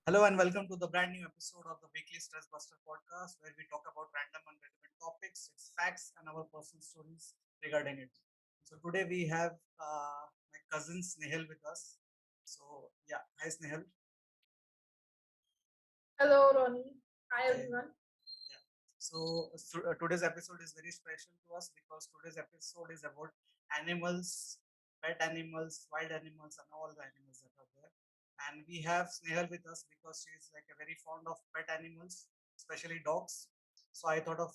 Hello and welcome to the brand new episode of the Weekly Stress Buster podcast, where we talk about random and relevant topics, its facts, and our personal stories regarding it. So today we have my cousin Snehal with us. So yeah, hi Snehal. Hello, Ronnie. Hi, Hi. everyone. Yeah. So today's episode is very special to us because today's episode is about animals, pet animals, wild animals, and all the animals that are there. And we have Snehal with us because she is like a very fond of pet animals, especially dogs. So I thought of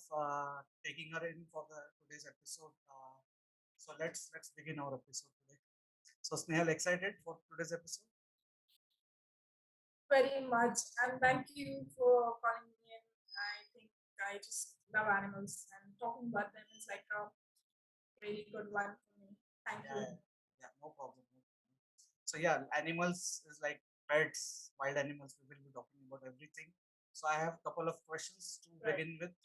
taking her in for the today's episode. So let's begin our episode today. So Snehal, excited for today's episode? Very much. And thank you for calling me in. I think I just love animals, and talking about them is like a really good one for me. Thank Yeah, you. yeah, yeah, no problem. No problem. So yeah, animals is like pets, wild animals. We will be talking about everything. So I have a couple of questions to Right. begin with.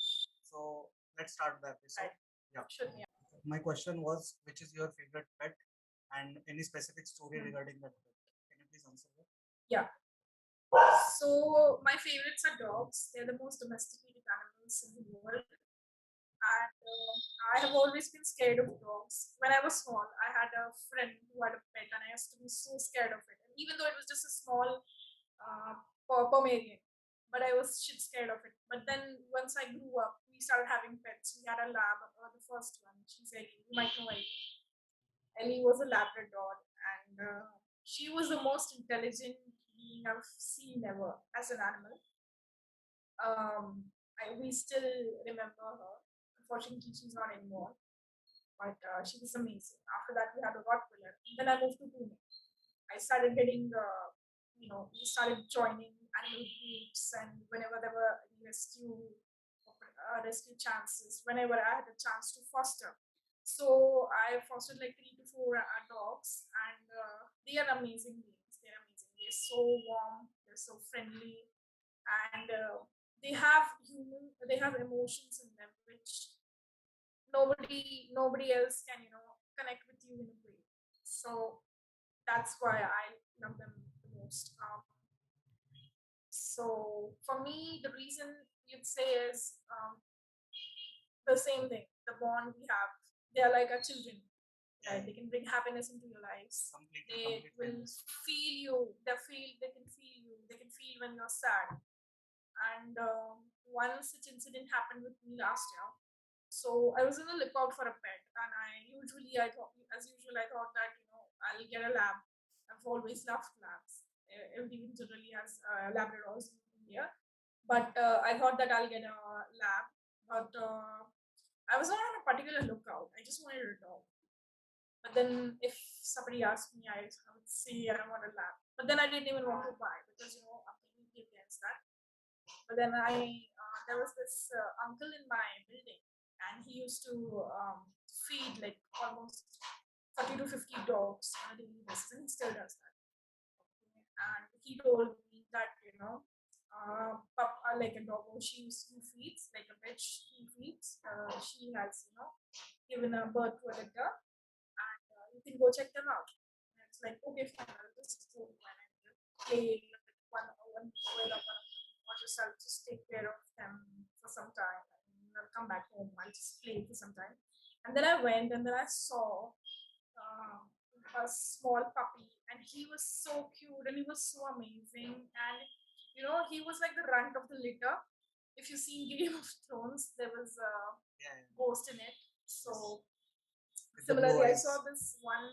So let's start the episode. Right. Yeah. Should be. My question was, which is your favorite pet, and any specific story Hmm. regarding that pet? Can you please answer that? Yeah. So my favorites are dogs. They're the most domesticated animals in the world. And I have always been scared of dogs. When I was small, I had a friend who had a pet, and I used to be so scared of it. And even though it was just a small Pomeranian, but I was shit scared of it. But then once I grew up, we started having pets. We had a lab, the first one. She's Ellie. You might know Ellie. Ellie was a Labrador, and she was the most intelligent being I've seen ever as an animal. We still remember her. Unfortunately, she's not anymore, but she was amazing. After that, we had a Rottweiler. Then I moved to Pune. I started getting, we started joining animal groups, and whenever there were rescue chances, whenever I had a chance to foster. So I fostered like three to four dogs, and they are amazing beings. They're amazing. They're so warm. They're so friendly, and they have emotions in them, which nobody else can connect with you in a way. So that's why I love them the most. So for me, the reason you'd say is the same thing. The bond we have, they are like our children. Right? They can bring happiness into your lives. Completely, They completely will understood. feel you. They can feel you. They can feel when you're sad. And one such incident happened with me last year. So I was on the lookout for a pet, and I thought, as usual, I thought that I'll get a lab. I've always loved labs. Everyone generally has Labradors in India, but I thought that I'll get a lab. But I was not on a particular lookout. I just wanted a dog. But then if somebody asked me, I would say I want a lab. But then I didn't even want to buy because I'm completely against that. But then there was this uncle in my building, and he used to feed like almost 30 to 50 dogs on a daily basis, and he still does that. And he told me that like a dog who feeds like a bitch he feeds. She has given a birth to a litter, and you can go check them out. And it's like, okay, fine, I'll just go and play with one with one of them, or just I'll just take care of them for some time, and I'll come back home. I'll just play for some time. And then I went, and then I saw a small puppy, and he was so cute, and he was so amazing, and he was like the runt of the litter. If you see Game of Thrones, there was a Yeah, yeah. ghost in it. Yes. So With the blue similarly, I eyes. saw this one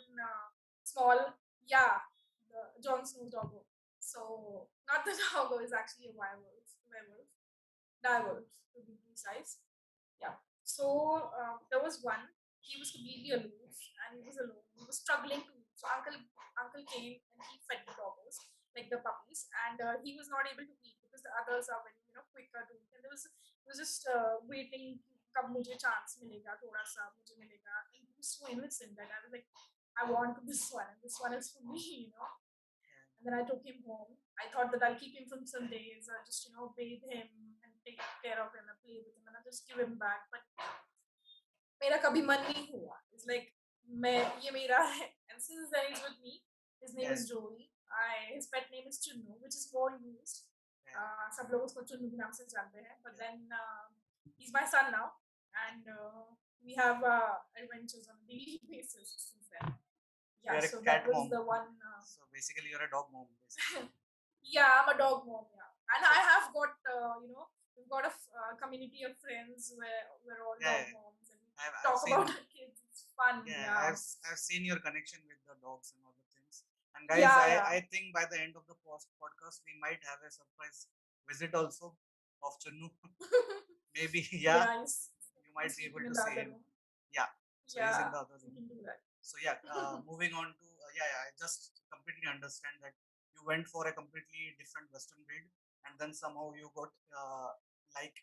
small, yeah, the Jon Snow's doggo. So not the doggo is actually a direwolf to be precise. Yeah. So there was one. He was completely aloof, and he was alone. He was struggling to eat. So uncle came, and he fed the doggos, like the puppies, and he was not able to eat because the others are very quicker to eat. And he was just waiting. कब मुझे chance मिलेगा थोड़ा सा मुझे मिलेगा, and he was so innocent that I was like, I want this one, and this one is for me, And then I took him home. I thought that I'll keep him for some days, I'll just bathe him and take care of him and play with him, and I'll just give him back. But मेरा कभी मन नहीं हुआ. It's like मैं ये मेरा है, and since then he's with me. His name is Joey. His pet name is Chunnu, which is more used. सब लोग उसको चुन्नू के नाम से जानते हैं. But then he's my son now, and we have adventures on a daily basis since then. Yeah, You're a so cat that was mom. the one. So basically, you're a dog mom. Basically. Yeah, I'm a dog mom. Yeah, and I have got we've got a community of friends where we're all dog moms and I've talk seen, about our kids. It's fun. yeah, Yeah. I've seen your connection with the dogs and all the things. And guys, Yeah, yeah. I think by the end of the podcast, we might have a surprise visit also of Chunnu. Maybe, yeah, Yeah, you might be he's able sleeping in to the see other him. room. Yeah, so he's in Yeah, the other we room. can do that. So yeah, moving on to I just completely understand that you went for a completely different Western breed, and then somehow you got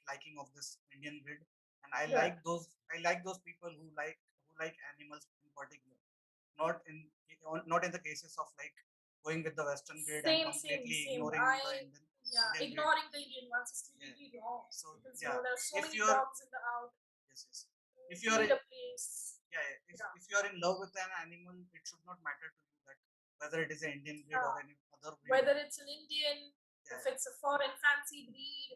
liking of this Indian breed, and Yeah. I like those people who like animals in particular, not in not in the cases of like going with the Western breed and completely Same. ignoring the Indian breed. Ignoring the Indian ones is Yeah. completely wrong. So Because yeah, there are so if many you're dogs in the out. yes, yes. If If you you're need a place. yeah, if you are in love with an animal, it should not matter to you that whether it is an Indian breed or any other breed. Whether it's an Indian, if it's a foreign fancy breed,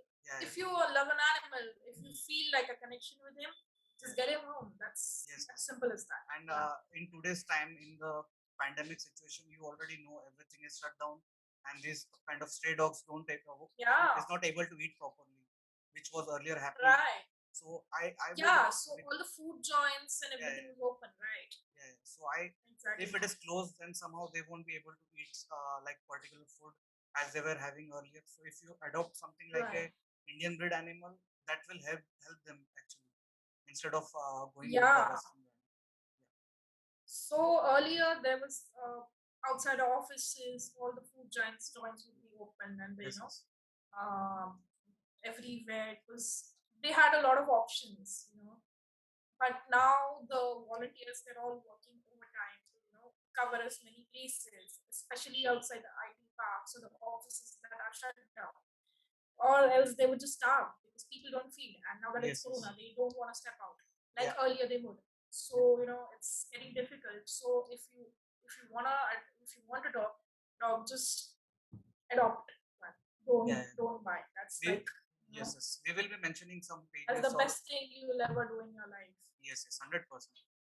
if you love an animal, if you feel like a connection with him, just get him home. That's as simple as that. And in today's time, in the pandemic situation, you already know everything is shut down, and these kind of stray dogs don't take is not able to eat properly, which was earlier happening. Right. So I so all the food joints and everything is open, right? Yeah. So if it is closed, then somehow they won't be able to eat like particular food as they were having earlier. So if you adopt something like a Indian breed animal, that will help them actually instead of going with the Western breed. So earlier there was outside offices, all the food joints would be open, and um, everywhere it was. They had a lot of options, But now the volunteers, they're all working overtime to cover as many places, especially outside the IT parks or the offices that are shut down, or else they would just starve because people don't feed. And now that it's Corona, they don't want to step out like earlier they would. So it's getting difficult. So if you want a dog, just adopt one. Don't buy. That's yes. We will be mentioning some pages. That's the best thing you will ever do in your life. Yes, 100%.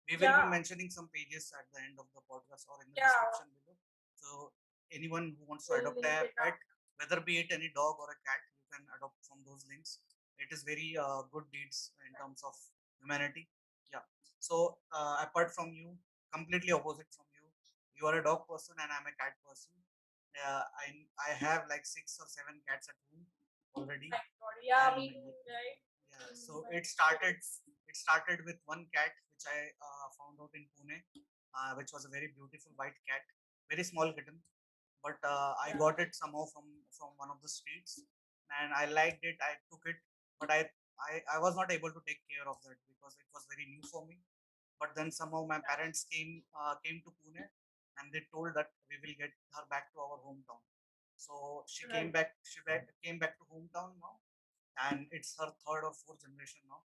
We will be mentioning some pages at the end of the podcast or in the description below. So anyone who wants to adopt a pet, whether be it any dog or a cat, you can adopt from those links. It is very good deeds in terms of humanity. Yeah. So apart from you, completely opposite from you, you are a dog person and I'm a cat person. I have like 6 or 7 cats at home already. Yeah, me too, right? Yeah. So it started with one cat which I found out in Pune, which was a very beautiful white cat, very small kitten. But I got it somehow from one of the streets, and I liked it. I took it, but I was not able to take care of that because it was very new for me. But then somehow my parents came to Pune, and they told that we will get her back to our hometown. So she came back. Came back to hometown now, and it's her third or fourth generation now.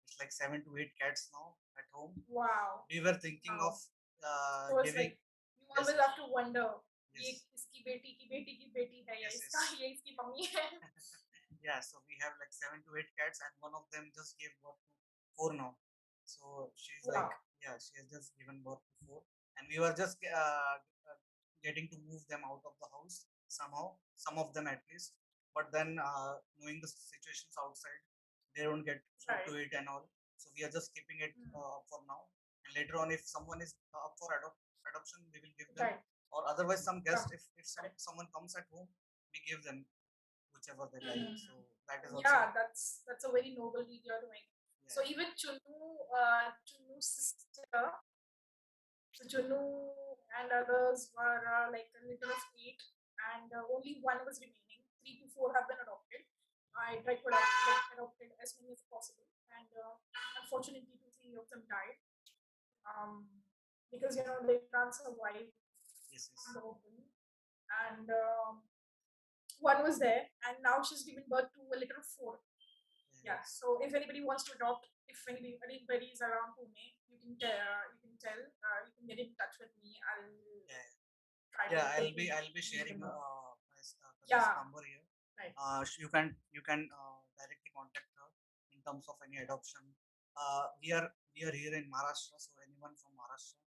It's like 7 to 8 cats now at home. Wow. We were thinking of so giving. Like, you always have to wonder. ये इसकी बेटी की बेटी की बेटी है या इसका ये इसकी मम्मी है. Yeah, so we have like 7 to 8 cats, and one of them just gave birth to 4 now. So she's like, yeah, she has just given birth to 4, and we were just getting to move them out of the house somehow, some of them at least. But then, knowing the situations outside, they don't get food to eat and all. So we are just keeping it for now. And later on, if someone is up for adoption, we will give them. Or otherwise, some guest, if someone comes at home, we give them whichever they like. So that is also that's a very noble deed you're doing. Yeah. So even Chunu's sister, so Chunu and others were like a little of 8, and only one was remaining. 3 to 4 have been adopted. I tried to adopted as many as possible, and unfortunately, 2, 3 of them died. Because they can't survive in the open, and one was there, and now she's given birth to a litter of 4. Yeah. So if anybody wants to adopt, if anybody is around Pune, you can tell, you can get in touch with me. I'll try to Yeah, get to I'll be meet sharing them out. my cousin's Yeah, number here. right. You can directly contact her in terms of any adoption. We are here in Maharashtra, so anyone from Maharashtra,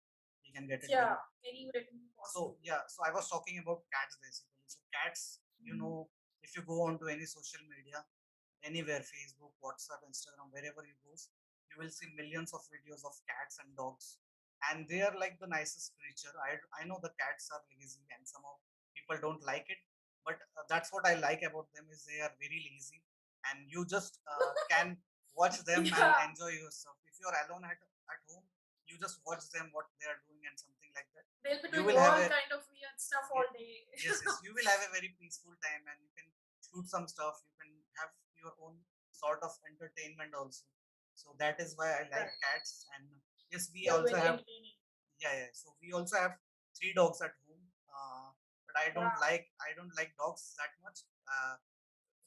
we can get it Yeah, done. anywhere it can be So possible. yeah, so I was talking about cats basically. So cats, Mhm. if you go onto any social media, anywhere, Facebook, WhatsApp, Instagram, wherever you go, you will see millions of videos of cats and dogs, and they are like the nicest creature. I know the cats are lazy and somehow people don't like it, but that's what I like about them is they are very lazy, and you just can watch them and Yeah, enjoy yourself. If you are alone at home, you just watch them what they are doing and something like that. they'll be You doing will have all a kind of weird stuff all day. yes, you will have a very peaceful time, and you can shoot some stuff. You can have your own sort of entertainment also. So that is why I like Right. cats. And yes, we They're also very have, entertaining. yeah. So we also have three dogs at home. But Wow. I don't like dogs that much.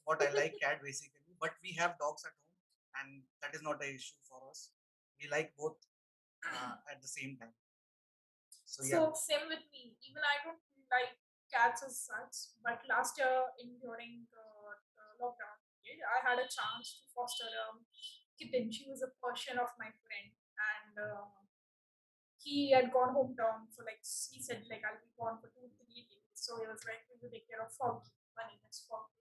What I like cat basically. But we have dogs at home, and that is not a issue for us. We like both at the same time. So yeah, So same with me. Even I don't like cats as such. But last year, in during the lockdown period, I had a chance to foster a kitten. She was a Persian of my friend, and he had gone hometown for like he said like I'll be gone for 2 3 days. So he was like, we will take care of Foggy. My name is Foggy.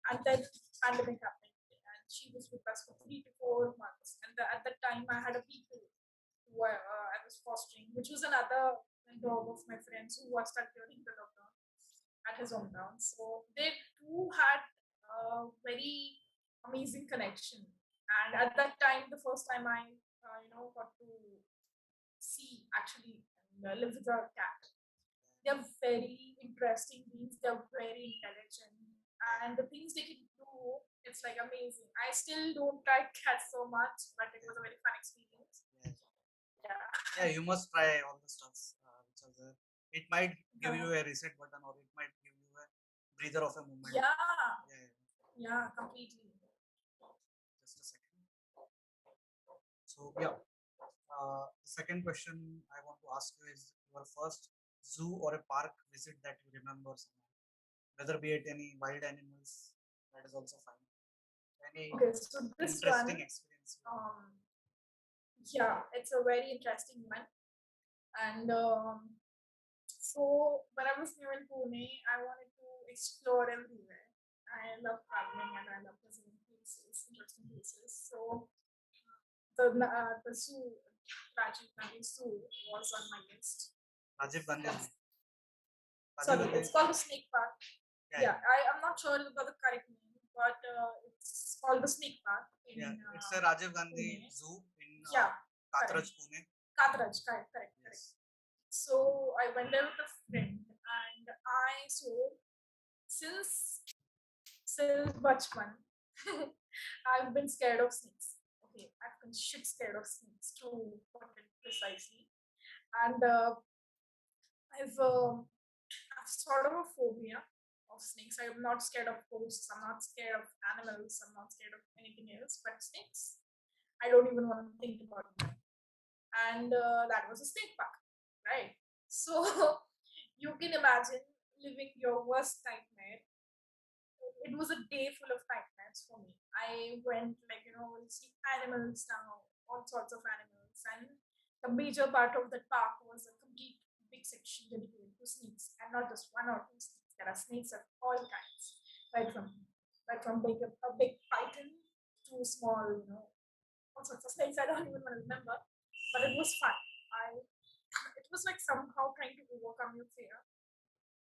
And then pandemic happened, and she was with us for 3 to 4 months. And at that time, I had a beagle who I was fostering, which was another dog of my friends who was stuck during the lockdown at his hometown. So they too had a very amazing connection. And at that time, the first time I, got to see actually and live with a cat. They're very interesting beings. They're very intelligent, and the things they can do, it's like amazing. I still don't like cats so much, but it was a very fun experience. yeah. Yeah, Yeah, you must try all the stuffs which are there. It might give you yeah, a reset button, or it might give you a breather of a moment. yeah, Yeah, yeah, completely. just a second. So yeah, the second question I want to ask you is your first zoo or a park visit that you remember somehow, whether be it any wild animals, that is also fine. Any Okay, so this one, interesting experience you remember? um, yeah, it's a very interesting one, and so when I was new in Pune, I wanted to explore everywhere. I love traveling and I love visiting places, interesting places. So the zoo, Rajiv Gandhi Zoo, was on my list. Rajiv Gandhi Zoo. That's, Rajiv sorry, Gandhi. it's called the Snake Park. Yeah, Yeah, I'm not sure about the correct name, but it's called the Snake Park yeah. in It's a Rajiv Gandhi Pune. Zoo in Yeah, correct. Katraj, Pune. Katraj, correct, correct, correct. Yes. So I went there with a friend, and I saw since Bachman, I've been scared of snakes. Okay, I've been shit scared of snakes to put it precisely, and I've sort of a phobia of snakes. I'm not scared of ghosts. I'm not scared of animals. I'm not scared of anything else. But snakes, I don't even want to think about them. And that was a snake park, right? So you can imagine living your worst nightmare. It was a day full of nightmares for me. I went like we'll see animals now, all sorts of animals, and the major part of that park was a complete big section dedicated to snakes, and not just one or two snakes. There are snakes of all kinds, right from a big python to small, all sorts of snakes. I don't even want to remember, but it was fun. I it was like somehow trying to overcome your fear.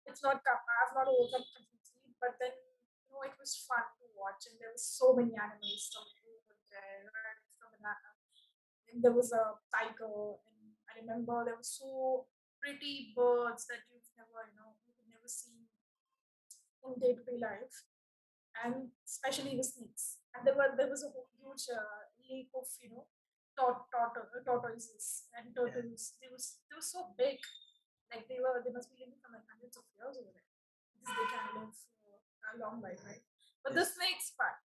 It's not I've not overcome completely, but then it was fun to watch, and there were so many animals over there. Right from and there was a tiger, and I remember there were so pretty birds that you've never seen in day to day life, and especially the snakes. And there was a huge lake of tortoises and Yeah. turtles. They were so big, like they must be living for like hundreds of years over there because they can live a long life, right? But the Yes. snakes part,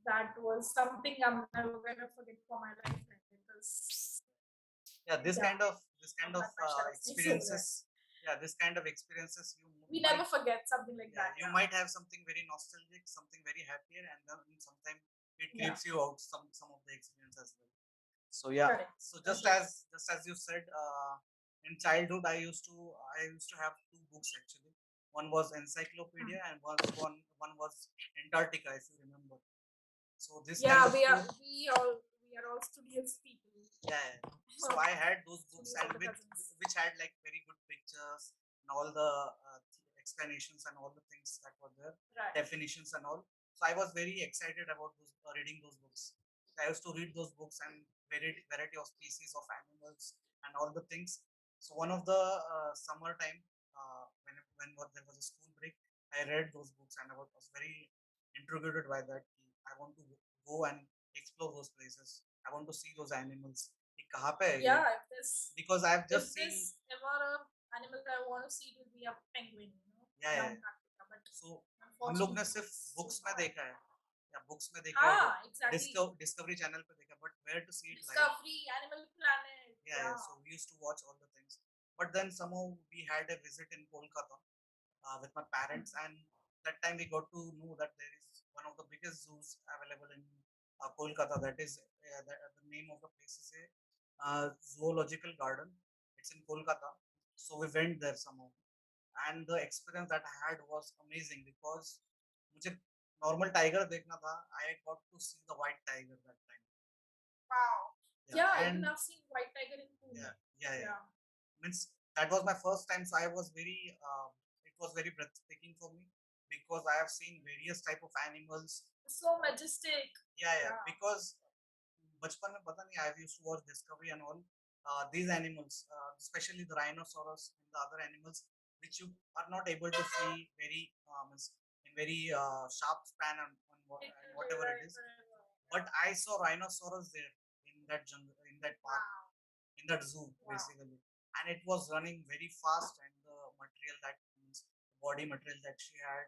that was something I'm never gonna forget for my lifetime because Yeah, Yeah, this kind of my share of snakes over there. experiences. Yeah, this kind of experiences you We might. never forget something like Yeah, that. you might have something very nostalgic, something very happier, and then sometimes it Yeah, yeah, creeps you out some of the experience as well. So yeah, correct. so Agree. just as you said, in childhood I used to have two books actually. One was Hmm. encyclopedia and one was Antarctica, if you remember. So this kind Yeah, of two. we are all studious people. Yeah, yeah. So I had those books Studious and older cousins. which had like very good pictures and all the explanations and all the things that were there, Right. definitions and all. So I was very excited about reading those books. I used to read those books and variety of species of animals and all the things. So one of the summertime, there was a school break, I read those books and was very intrigued by that. I want to go and explore those places. I want to see those animals. ये कहाँ पे है ये? Yeah, Because I've if just seen. this ever a animal that I want to see, it will be a penguin, Yeah, in yeah, yeah. Antarctica. But So हम लोग unfortunately, ने सिर्फ it's so books में far. देखा है, या books में देखा है, Ah, exactly. डिस्कवरी चैनल पे देखा, but where to see it live? Discovery, Animal Planet. Yeah, yeah. Yeah. So we used to watch all the things, but then somehow we had a visit in Kolkata with my Hmm. parents, and that time we got to know that there is one of the biggest zoos available in Kolkata. That is the name of the place is a zoological garden. It's in Kolkata. So we went there somehow, and the experience that I had was amazing because मुझे normal tiger देखना था. I got to see the white tiger that time. Wow. Yeah, Yeah, even and I've seen white tiger in Pune. yeah, yeah, yeah. Yeah. Means that was my first time, so I was very it was very breathtaking for me because I have seen various type of animals. So majestic. Yeah, yeah, Yeah. because बचपन में पता नहीं, I used to watch Discovery and all. These animals, especially the rhinoceros and the other animals, which you are not able to see very in very sharp span and whatever it Right, is. forever. But I saw rhinoceros there in that jungle, in that park, Wow. in that zoo Wow. basically, and it was running very fast, and the material that means body material that she had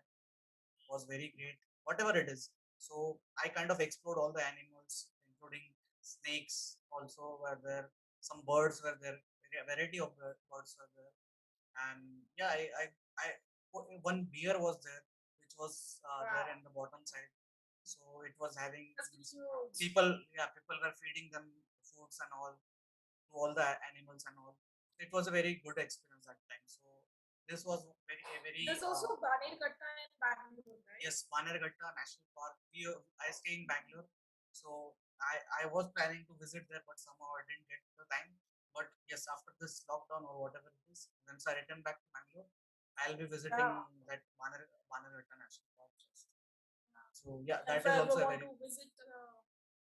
was very great, whatever it is. So I kind of explored all the animals, including snakes also were there, some birds were there, a variety of birds were there, and yeah, I one beer was there, which was there Wow. in the bottom side. So it was having That's huge. people, yeah, people were feeding them foods and all to all the animals and all. It was a very good experience that time. So this was very There's also Bannerghatta in Bangalore, right? yes, Bannerghatta National Park. I stay in Bangalore, so I was planning to visit there, but somehow I didn't get the time. But yes, after this lockdown or whatever it is, once I return back to Bangalore, I'll be visiting Yeah. that Bannerghatta National Park first. So yeah, And if that is I ever also a want very. to visit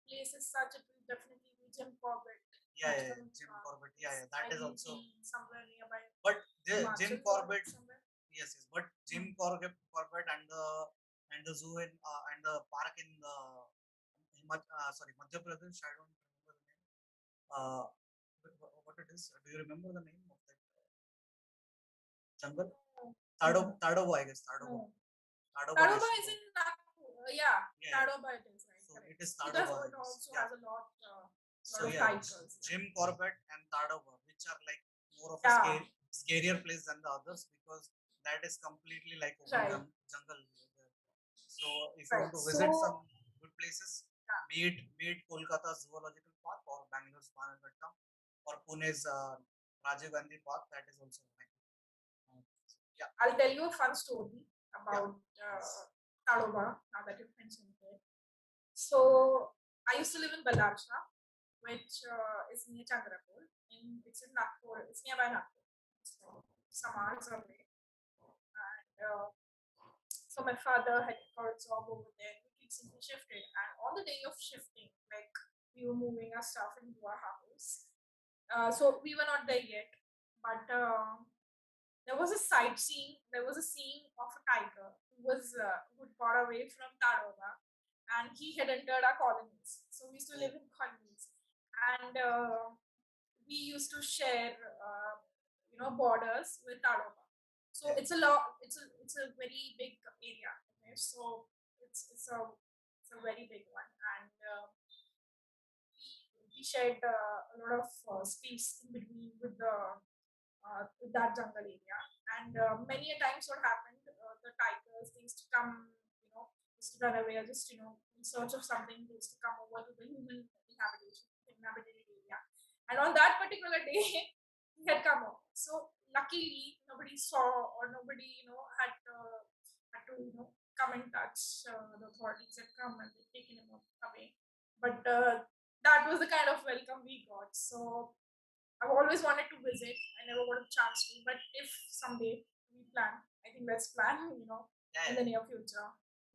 places such, it will definitely be Jim Corbett Yeah, yeah, National yeah, Jim Park. Corbett. Yeah, It's, yeah, that I is believe, also. somewhere nearby But Jim Himachal or Corbett, somewhere. yes, yes. But Hmm. Corbett and the zoo and the park in the sorry, Madhya Pradesh. I don't remember the name. What it is? Do you remember the name of that jungle? No, no, Tadoba, I guess. Tadoba. no. Tadoba Tadoba National is Park. in Nagpur. Yeah, Yeah, yeah. Tadoba it is, right? So it Correct. is It does. Tadoba, I It guess. also Yeah. has So lot of yeah, tigers. Yeah. Jim Corbett and Tadoba, which are like more of a Yeah. scarier place than the others because that is completely like open Right. jungle there. So if you Right. want to visit So some good places, yeah. be it Kolkata Zoological Park or Bangalore's Bannerghatta or Pune's Rajiv Gandhi Park, that is also fine. Yeah, I'll tell you a fun story yeah, about please. Tadoba. Now that you've mentioned it. So I used to live in Balarcha, which is near Chandrapur. It's in Nagpur. It's nearby Nagpur. So some hours away. And so my father had got a job over there. We recently shifted, and on the day of shifting, like we were moving our stuff into our house. So we were not there yet, but there was a sightseeing. There was a scene of a tiger who got away from Tadoba, and he had entered our colonies. So we used to Oh, live in colonies, and we used to share, borders with Tadoba. So yeah, it's a lot. It's a very big area. Okay? So it's a very big one, and we shared a lot of space in between with that jungle area. And many a times, what happened, the tigers they used to come, just to run away, or just in search of something, they used to come over to the human inhabited area. And on that particular day, he had come over. So luckily, nobody saw, or nobody had to come and touch. The authorities had come and they'd taken him away. But that was the kind of welcome we got. So I've always wanted to visit. I never got a chance to, but if someday we plan, I think let's plan, Yeah, in the near future.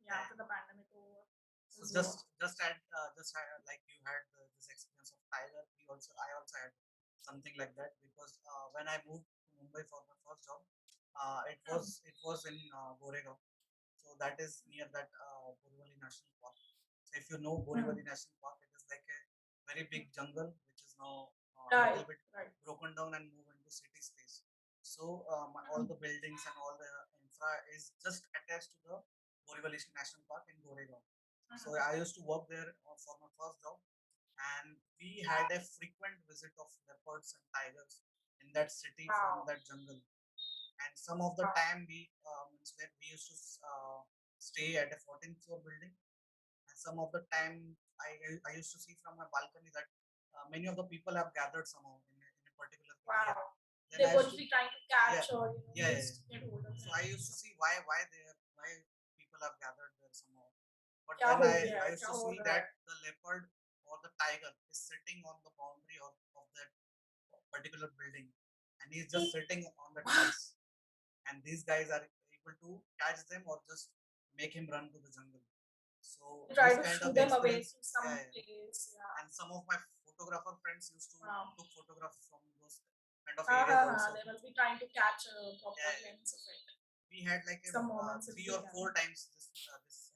Yeah, yeah. after the pandemic over. So just like you had this experience of Tiger, I also had something like that because when I moved to Mumbai for my first job, it was in Goregaon. So that is near that Borivali National Park. So if you know Borivali National Park, it is like a very big jungle which is now a Right, little bit right. broken down and moved into city space. So all the buildings and all the infra is just attached to the Borivali National Park in Goregaon. So I used to work there for my first job, and we had a frequent visit of leopards and tigers in that city from Wow. that jungle. And some of the time we used to stay at a 14th floor building, and some of the time I used to see from my balcony that many of the people have gathered somehow in a particular area. Wow. Then They I used would to, be trying to yeah, catch, or yeah, yeah, just get hold of so them. I used to see why people have gathered there somehow. But क्या then हो I, गया I है, used क्या to हो see रहा है? that the leopard or the tiger is sitting on the boundary of that particular building, and he's just sitting on the tiles. And these guys are able to catch them or just make him run to the jungle. So They try this to kind shoo of them away experience, to some yeah, yeah. place. Yeah. And some of my photographer friends used to Wow. took photographs from those kind of Ha areas ha ha. also. They must be trying to catch a proper Yeah, yeah. glimpse of it. We had like Some moments if three they or can. four times this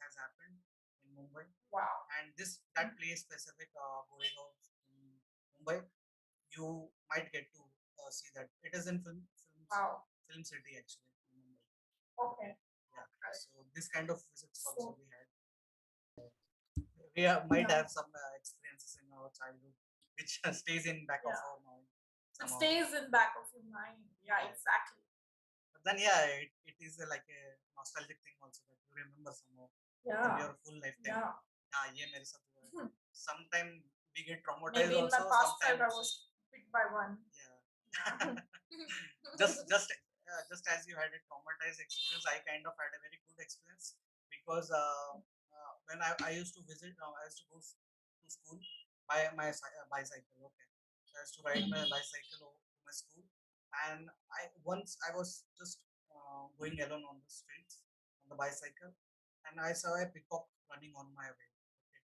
has happened in Mumbai, Wow. and that place specific Goregaon in Mumbai, you might get to see that it is in Wow. film city actually in Mumbai. Okay. Yeah, Okay. so this kind of visits also So we had. Might yeah, have some experiences in our childhood which stays in back of yeah. our mind It somehow. stays in back of your mind. Yeah, Yeah. exactly. But then yeah, it is like a nostalgic thing also that you remember somehow from Yeah. your full lifetime. Yeah. Yeah, ये मेरे साथ हुआ है. Sometime we get traumatized Maybe in my also. past life I Sometimes was bit by one. yeah. Yeah. Just as you had a traumatized experience, I kind of had a very good experience because when I used to visit, I used to go to school by my bicycle. Okay, so I used to ride my bicycle to my school, and once I was just going alone on the streets on the bicycle, and I saw a peacock running on my way. Okay,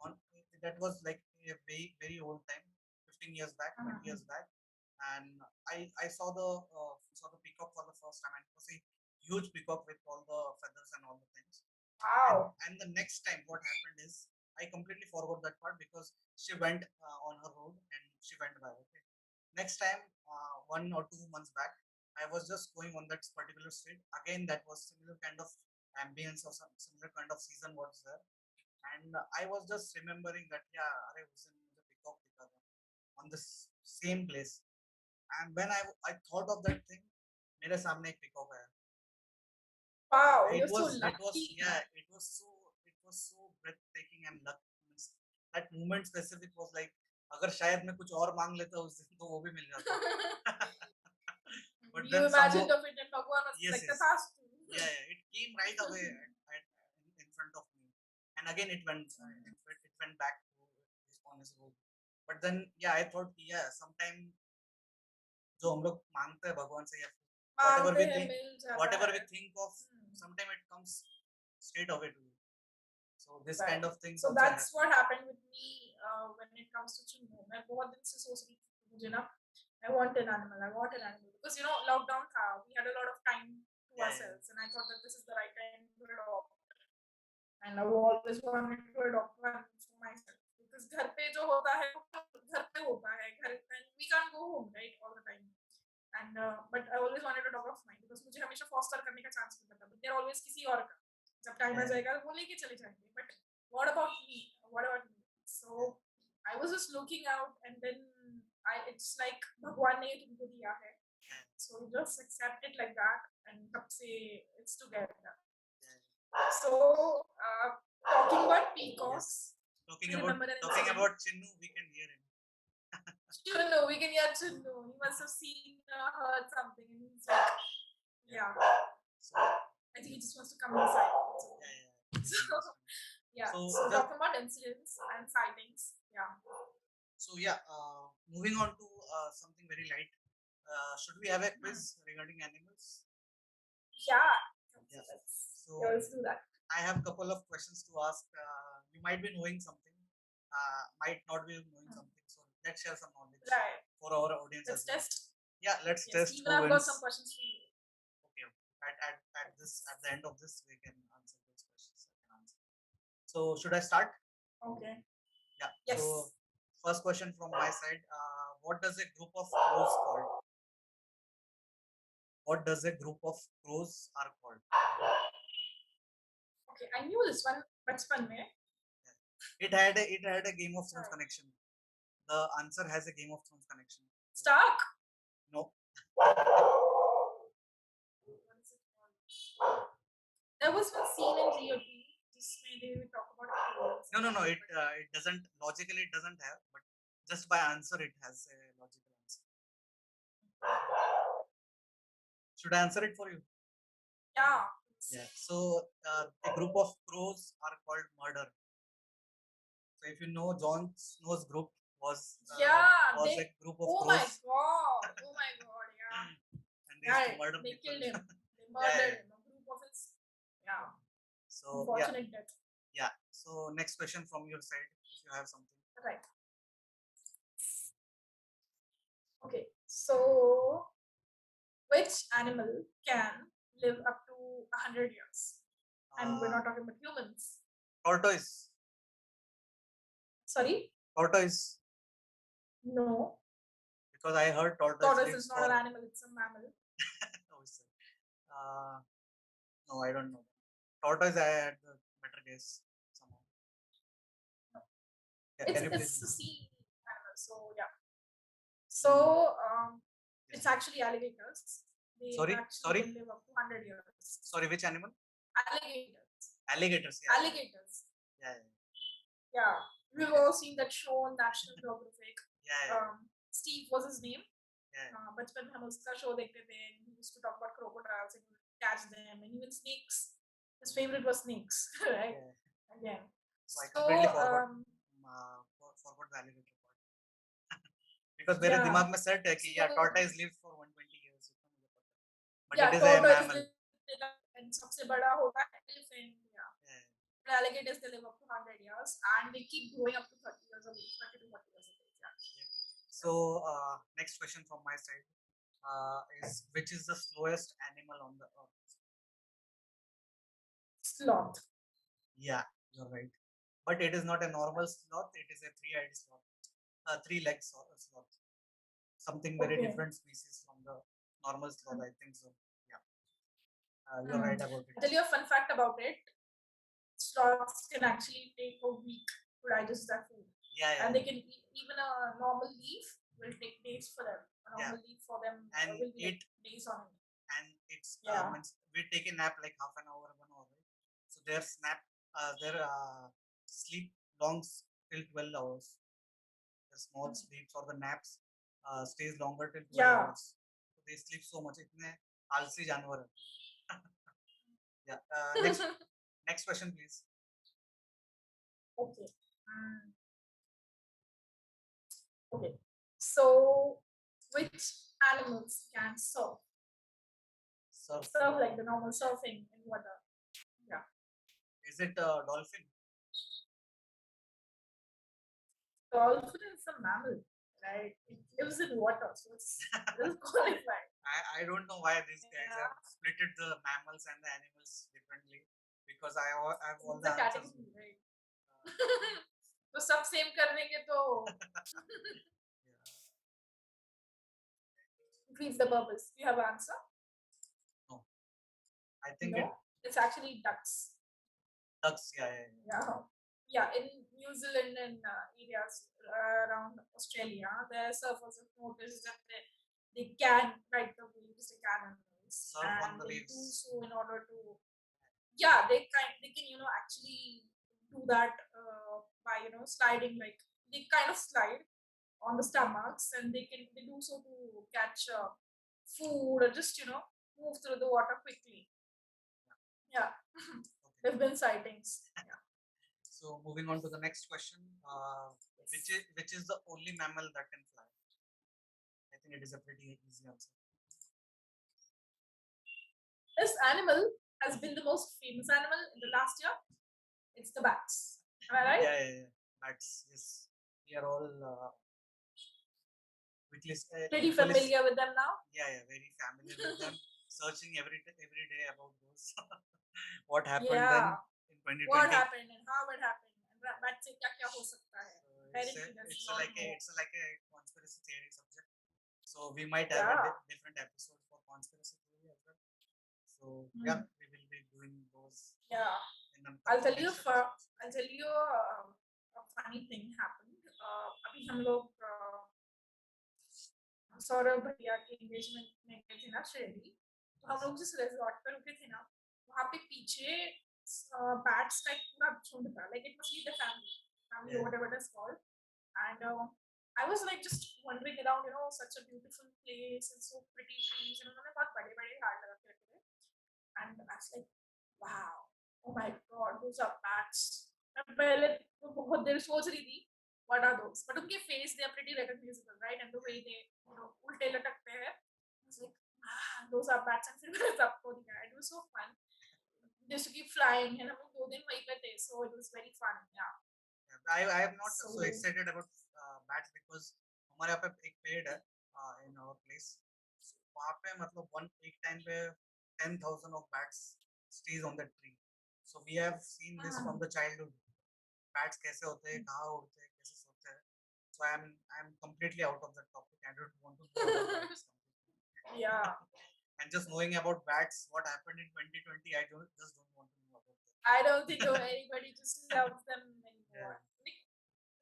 on that was like a very old time, 15 years back, 20 years back, and I saw the peacock for the first time, and it was a huge peacock with all the feathers and all the things. Wow. And the next time, what happened is I completely forgot that part because she went on her road and she went by. Okay. Next time, 1 or 2 months back, I was just going on that particular street. Again, that was similar kind of ambience or some similar kind of season was there, and I was just remembering that yeah, I was in the peacock on this same place. And when I thought of that thing, मेरे सामने एक peacock आया. Wow, you're It so was it was lucky, yeah man. it was so breathtaking and luck. That moment specific was like अगर शायद मैं कुछ और मांग लेता उस दिन तो वो भी मिल जाता. But You then somehow imagined of it and Bhagwan was yes, like the yes, past. yeah, it came right away in front of me, and again it went back to on his road. But then yeah, I thought yeah, sometime जो हम लोग मांगते हैं भगवान से या whatever मांगते we हैं think मिल जाता whatever we है. think of, sometime it comes straight away to you. So this Right. kind of things So also that's happen. what happened with me when it comes to chimno. मैं बहुत दिन से सोच रही थी मुझे ना I want an animal. I want an animal because lockdown था. We had a lot of time to Yeah, ourselves, and I thought that this is the right time to adopt. And I've always wanted to adopt one for myself because घर पे जो होता है वो घर पे होता है घर and we can't go home right all the time. And but I always wanted a dog of mine because मुझे हमेशा foster करने का chance मिलता था. But they're always किसी और का. जब time आ yeah, जाएगा वो लेके चले जाएंगे. But what about me? What about me? So yeah. I was just looking out, and then it's like Bhagwan ne tumko diya hai. So we just accept it like that, and tab se it's together. So talking about peacocks, Talking about Chinnu, we can hear him. Chunnu, we can hear Chunnu. He must have seen or heard something, and he's like, yeah. So I think he just wants to come inside. So, yeah. So talking about incidents and sightings. Yeah. So moving on to something very light. Should we have a quiz regarding animals? Yeah. So let's do that. I have a couple of questions to ask. You might be knowing something, might not be knowing something. So let's share some knowledge for our audience. Let's test. Yeah, let's test. Even I've got some questions for you. Okay. At the end of this, we can answer those questions. So should I start? Okay. Yeah. Yes. So first question from my side. What does a group of crows called? What does a group of crows are called? Okay, I knew this one. Bachpan mein. It had a Game of Thrones connection. The answer has a Game of Thrones connection. Stark. No. There was one scene in GOT. Just maybe we talk about crows. No. It doesn't logically. It doesn't have, but just by answer, it has a logical answer. Should I answer it for you? Yeah. Yeah. So a group of crows are called murder. So if you know, Jon Snow's group was a group of crows. My god! Oh my god! Yeah. And they used to murder they people. killed him. They murdered him. A group of his. Yeah. So unfortunate death. Yeah. So next question from your side, if you have something. Right. Okay. So, which animal can live up to 100 years? And we're not talking about humans. Tortoise. Sorry? Tortoise. No. Because I heard tortoise. Tortoise is not an animal, it's a mammal. No, I don't know. Tortoise, I had the better guess somehow. Yeah, it's a sea animal, so yeah. So, it's actually alligators. They actually can live up to 100 years. Sorry, which animal? Alligators. Alligators, yeah. Alligators. Yeah. We've all seen that show on National Geographic. Steve was his name. बचपन में हम उसका show देखते थे. He used to talk about crocodiles and he would catch them, and even snakes. His favorite was snakes, right? Again. So I completely forgot the alligator part. Because मेरे दिमाग में set है कि tortoise lives for 120 years. But it is a mammal. And सबसे बड़ा होगा elephant. Alligators, they live up to 100 years and they keep growing up to 30 years of age, 30 to 40 years of age. So next question from my side is, which is the slowest animal on the earth? Sloth. Yeah, you're right. But it is not a normal sloth, it is a three-eyed sloth. Three-legged sloth. Something very different species from the normal sloth, I think so. Yeah. You're right about it. I'll tell you a fun fact about it. Sloths can actually take a week to digest their food. And they can eat, even a normal leaf will take days for them. A normal leaf for them will be like days on it. And it's we take a nap like half an hour, 1 hour, right? So their sleep longs till 12 hours. The small sleeps or the naps stays longer till 12 hours. So they sleep so much. इतने आलसी जानवर है. Yeah. Next question, please. Okay. Okay. So, which animals can surf? Surf like the normal surfing in water. Yeah. Is it a dolphin? Dolphin is a mammal, right? It lives in water, so it's qualified. I don't know why these guys have splitted the mammals and the animals differently, because I have all the answers. Right? तो सब same कर देंगे तो defeats the purpose. Do you have an answer? No. I think it's actually ducks. Ducks, yeah. yeah, in New Zealand and areas around Australia, the surfers have noticed that they can ride the waves, they can on waves, Surf on and the they do waves. so in order to, yeah, they can actually do that by sliding, like they kind of slide on the stomachs, and they do so to catch food, or just move through the water quickly. Yeah. Okay. There've been sightings. Yeah. So moving on to the next question, Yes. which is the only mammal that can fly? I think it is a pretty easy answer. This animal has been the most famous animal in the last year. It's the bats. Am I right? Yeah. Bats. Yes, we are all Pretty equally. familiar with them now. Yeah, very familiar with them. Searching every day about those. What happened then Yeah. in What 2020? happened and how it happened and bat se kya kya ho sakta hai. So Apparently, there's it's a a, lot like a more. it's a, like a conspiracy theory subject. So we might have a Yeah. different episode for conspiracy theory as well. So yeah, Hmm. we will be doing those Yeah. in the I'll tell you next for episodes. I'll tell you a funny thing happened. अभी हम लोग सौरभ भैया के engagement में गए थे ना श्रेणी, तो हम लोग जिस रिजॉर्ट पे रुके थे ना, वहाँ पे पीछे बैट्स का एक पूरा झुंड था, like it must be the family Yeah. Whatever it is called. And I was like just wandering around, such a beautiful place and so pretty trees, and उन्होंने बहुत बड़े बड़े हार लगा के रखे थे. And I was like, wow, oh my god, those are bats. मैं पहले तो बहुत देर सोच रही थी what are those, but उनके face they are pretty recognizable, right, and the way they उल्टे लटकते हैं. I was like, those are bats. And फिर मैंने सबको दिखाया. It was so fun. They used to keep flying, and हम लोग 2 दिन वहीं पे थे, so it was very fun. Yeah. I am not So so excited about bats because हमारे यहाँ पे एक पेड़ है in our place. So, वहाँ पे मतलब एक टाइम पे 10,000 of bats stays on the tree. So we have seen this from the childhood. Bats कैसे होते हैं, कहाँ उड़ते हैं, कैसे सोते हैं. So I'm completely out of the topic. I don't want to know about bats. yeah. And just knowing about bats, what happened in 2020, I just don't want to know about them. I don't think anybody just loves them Yeah. anymore.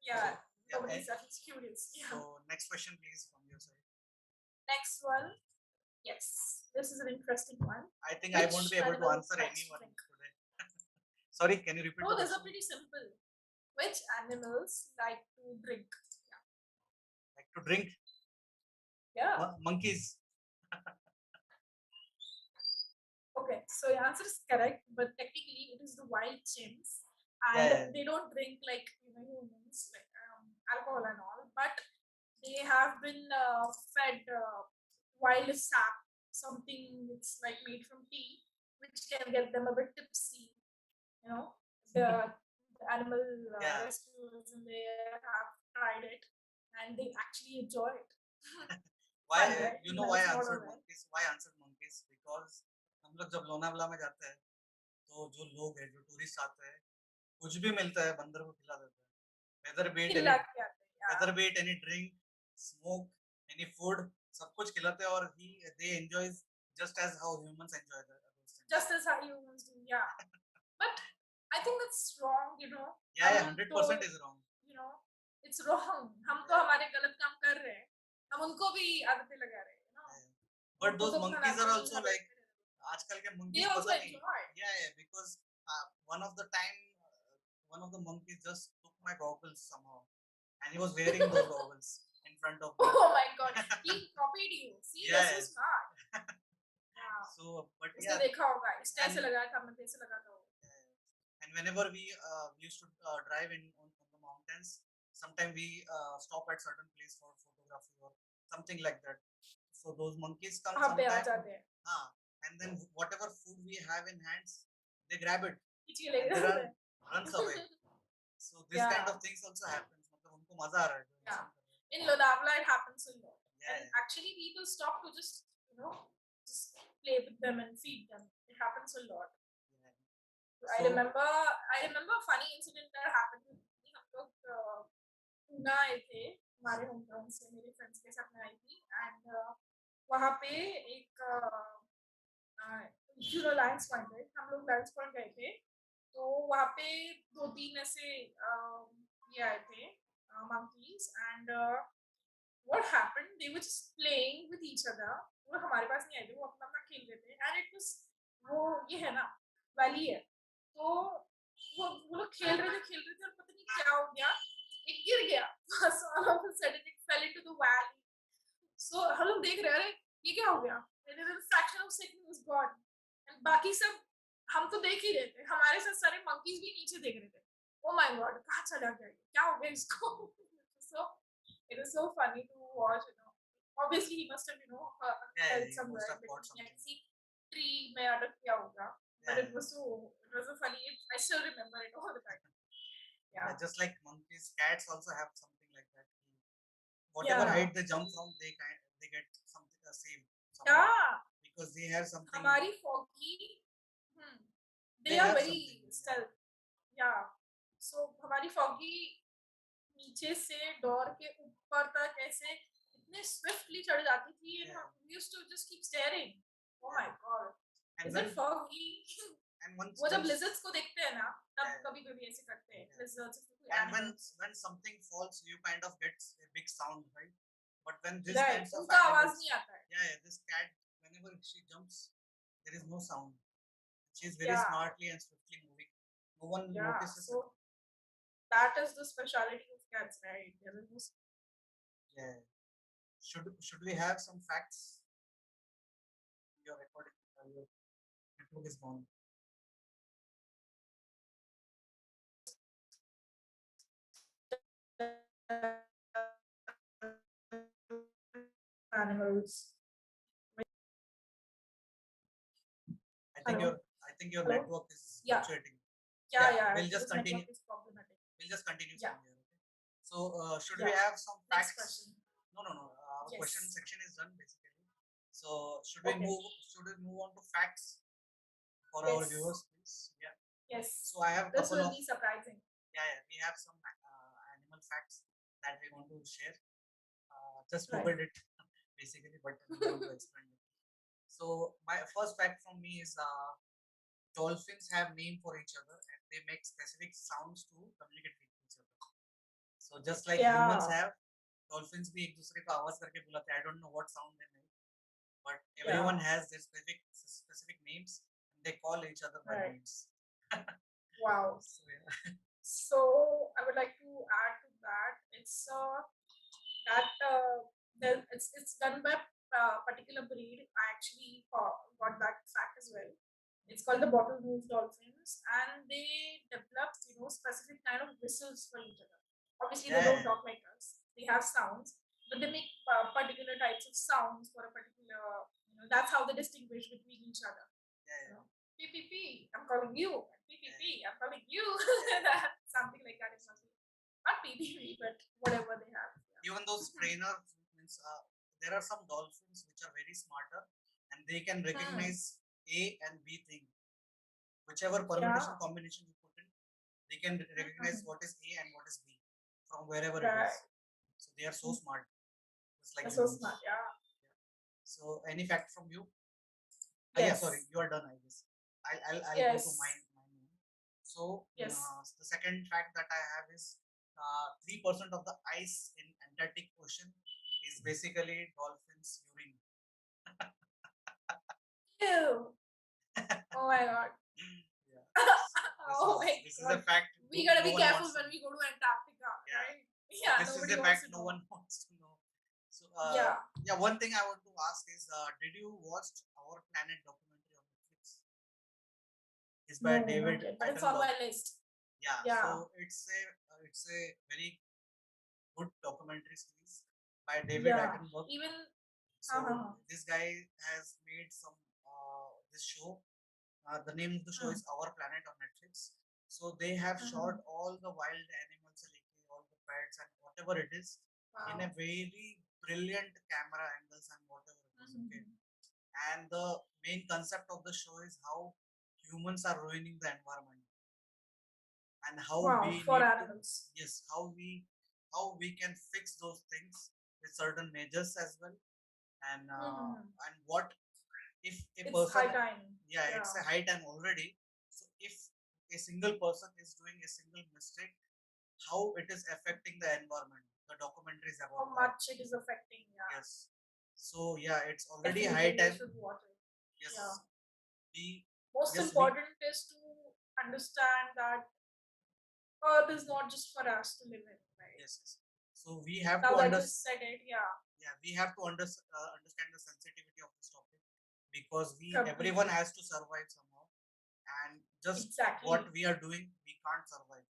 Yeah. Yeah, Nobody's actually curious. Yeah. So next question, please, from your side. Next one. Yes, this is an interesting one. I think I won't be able to answer anyone today. Sorry, can you repeat No, the these are question? pretty simple. Which animals like to drink? Like to drink? Yeah. Monkeys. Okay, so your answer is correct, but technically it is the wild chimps, and Yeah. they don't drink like humans, like alcohol and all, but they have been fed wild sap, something that's like made from tea, which can get them a bit tipsy. You know, the animal Yeah. rescuers and they have tried it, and they actually enjoy it. Why? Fun, right? You know why I answered monkeys? Why I answered monkeys? Because हम लोग जब लोनावला में जाते हैं तो जो लोग हैं, जो टूरिस्ट आते हैं, कुछ भी मिलता है बंदर को खिला देते हैं. Whether be it any drink, smoke, any food, सब कुछ खिलाते हैं और they enjoys just as how humans enjoy those things. Just as how humans do, yeah. But I think that's wrong, Yeah, 100% is wrong. It's wrong. हम तो हमारे गलत काम कर रहे हैं, हम उनको भी आदतें लगा रहे हैं, But those monkeys are also like आजकल के monkeys पता नहीं. Yeah, because one of the time one of the monkeys just took my goggles somehow, and he was wearing those goggles in front of me. Oh my god, he copied you. See, Yeah. that's so smart. Yeah. So, but उसने yeah. देखा होगा, इस तरह से लगाया था, मैं कैसे लगाता हूँ. And whenever we used to drive on the mountains, sometimes we stop at certain place for photography or something like that. So those monkeys come sometimes. And then whatever food we have in hands, they grab it and runs away. So this kind of things also happens. मतलब उनको मजा आ रहा है. Yeah. In Lonavala, it happens a lot. Yeah. And actually, people stop to just just play with them and feed them. It happens a lot. I remember a funny incident that happened with me. हम लोग पूना आए थे, हमारे home town से मेरे friends के साथ में आई थी, एंड वहाँ पे एक लायंस पॉइंट है, हम लोग लायंस पॉइंट गए थे, तो वहाँ पे दो तीन ऐसे ये आए थे monkeys, and what happened, they were just playing with each other. वो हमारे पास नहीं आए थे, वो अपना अपना खेल रहे थे, and it was, वो ये है ना, वैली है, तो वो लोग खेल रहे थे और पता नहीं क्या हो गया, एक गिर गया बस, all of a sudden it fell into the valley. So हम लोग देख रहे हैं, अरे ये क्या हो गया, fraction of second was gone, and बाकी सब हम तो देख ही रहे थे, हमारे साथ सारे monkeys भी नीचे देख रहे थे, oh my god, कहाँ चला गया ये, क्या हो गया इसको so it was so funny to watch, you know. Obviously he must have, you know, Yeah, felt he must somewhere have that caught he something. had seen tree में अटक गया होगा, but Yeah, it was so funny, I still remember it all the time. yeah, Yeah, just like monkeys, cats also have something like that. Whatever yeah, height they jump from, they get something same somehow yeah, because they have something. हमारी foggy, hmm, They they are have very something. Yeah, stealth. Yeah, so हमारी foggy नीचे से door के ऊपर तक ऐसे इतने swiftly चढ़ जाती थी, and yeah, we used to just keep staring. Oh my yeah. god, And is it when foggy? and once वो when जब lizards को देखते हैं ना, तब yeah, कभी कभी ऐसे करते हैं, yeah. lizards, कोई And animals, when something falls, you kind of get a big sound, right? But when this right, kinds of उनका आवाज animals, नहीं आता है. yeah, yeah, this cat, whenever she jumps, there is no sound. She is very Yeah, smartly and swiftly moving. No one yeah, notices it. so that is the speciality of cats, right? There is this, Yeah. Should we have some facts? Your recording, your network is gone. animals. I think Hello, your hello, network is yeah, fluctuating. yeah, Yeah, yeah, we'll just this continue. network is problematic. We'll just continue Yeah, from here. Okay. So should we yeah, have some next facts? question. No, no, no. Our question Yes, section is done basically. So okay, should we move on to facts for our yes, viewers, please? Yeah. yes, So I have a this couple will of be surprising. yeah. We have some animal facts that we want to share. Just Right. googled it basically, but we want to explain it. So my first fact from me is dolphins have name for each other and they make specific sounds to communicate with each other. So just like humans Yeah, have, dolphins भी एक दूसरे को आवाज करके बुलाते हैं. I don't know what sound they make, but everyone yeah, has their specific names and they call each other by right. names. Wow. So yeah, So I would like to add to that. It's that it's done by particular breed. I actually got that fact as well. It's called the bottlenose dolphins, and they develop, you know, specific kind of whistles for each other. Obviously, they don't yeah, talk like us. They have sounds, but they make particular types of sounds for a particular. You know, that's how they distinguish between each other. yeah, You know, P P P, I'm calling you. P P yeah, P, I'm calling you. yeah. Something like that. It's not P P P, but whatever they have. Even those trainers means there are some dolphins which are very smarter and they can Hmm. recognize A and B thing. Whichever Yeah. permutation combination you put in, they can recognize Hmm. what is A and what is B from wherever it Right. is. So they are so smart, just like They're so humans. smart. Yeah. Yeah. So any fact from you? Yeah, sorry, Yes. you are done. I guess I'll go to Yes. mine. So Yes. the second fact that I have is 3% of the ice in Antarctic Ocean is basically dolphins urine. Ew. Oh my god. Yeah. Oh my This is a god. fact We gotta no be one careful wants to when know. we go to Antarctica, Yeah. right? So Yeah, this is nobody a wants to fact no know. one wants to know. So Yeah. yeah, one thing I want to ask is, did you watch Our Planet documentary on Netflix? It's by No, not David yet. But it's on Attenborough. my list. Yeah, Yeah. so it's a very good documentary series by David Yeah. Attenborough. Even So this guy has made some this show. The name of the show hmm, is Our Planet on Netflix. So they have hmm. shot all the wild animals, like all the pets and whatever it is, in a Wow. very brilliant camera angles and whatever it is. Okay, Hmm. and the main concept of the show is how humans are ruining the environment and how Wow, we for need to animals. yes how we can fix those things with certain measures as well Hmm. and what if a It's person high time. yeah it's Yeah. a high time already so if a single person is doing a single mistake, how it is affecting the environment. The documentary is How about that. much it is affecting. Yeah. Yes. So yeah, it's already Definitely, high we time. should watch it. Yes. Yeah. We Most yes we important is to understand that Earth is not just for us to live in, right? yes, yes. So we have Now to that you understand. said it, yeah, Yeah, we have to understand the sensitivity of this topic because we everyone completely. has to survive somehow, and just what Exactly. we are doing, we can't survive.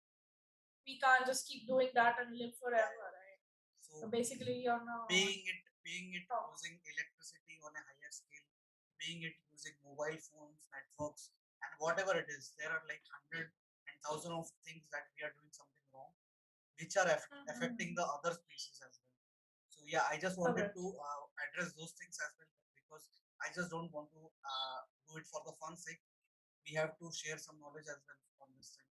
We can't just keep doing that and live Yeah, forever, yeah. right? So So basically, on a being it top. using electricity on a higher scale, being it using mobile phones, networks, and whatever it is, there are like hundred and thousand of things that we are doing something wrong, which are affecting the other species as well. So yeah, I just wanted Correct. to address those things as well because I just don't want to do it for the fun sake. We have to share some knowledge as well on this thing.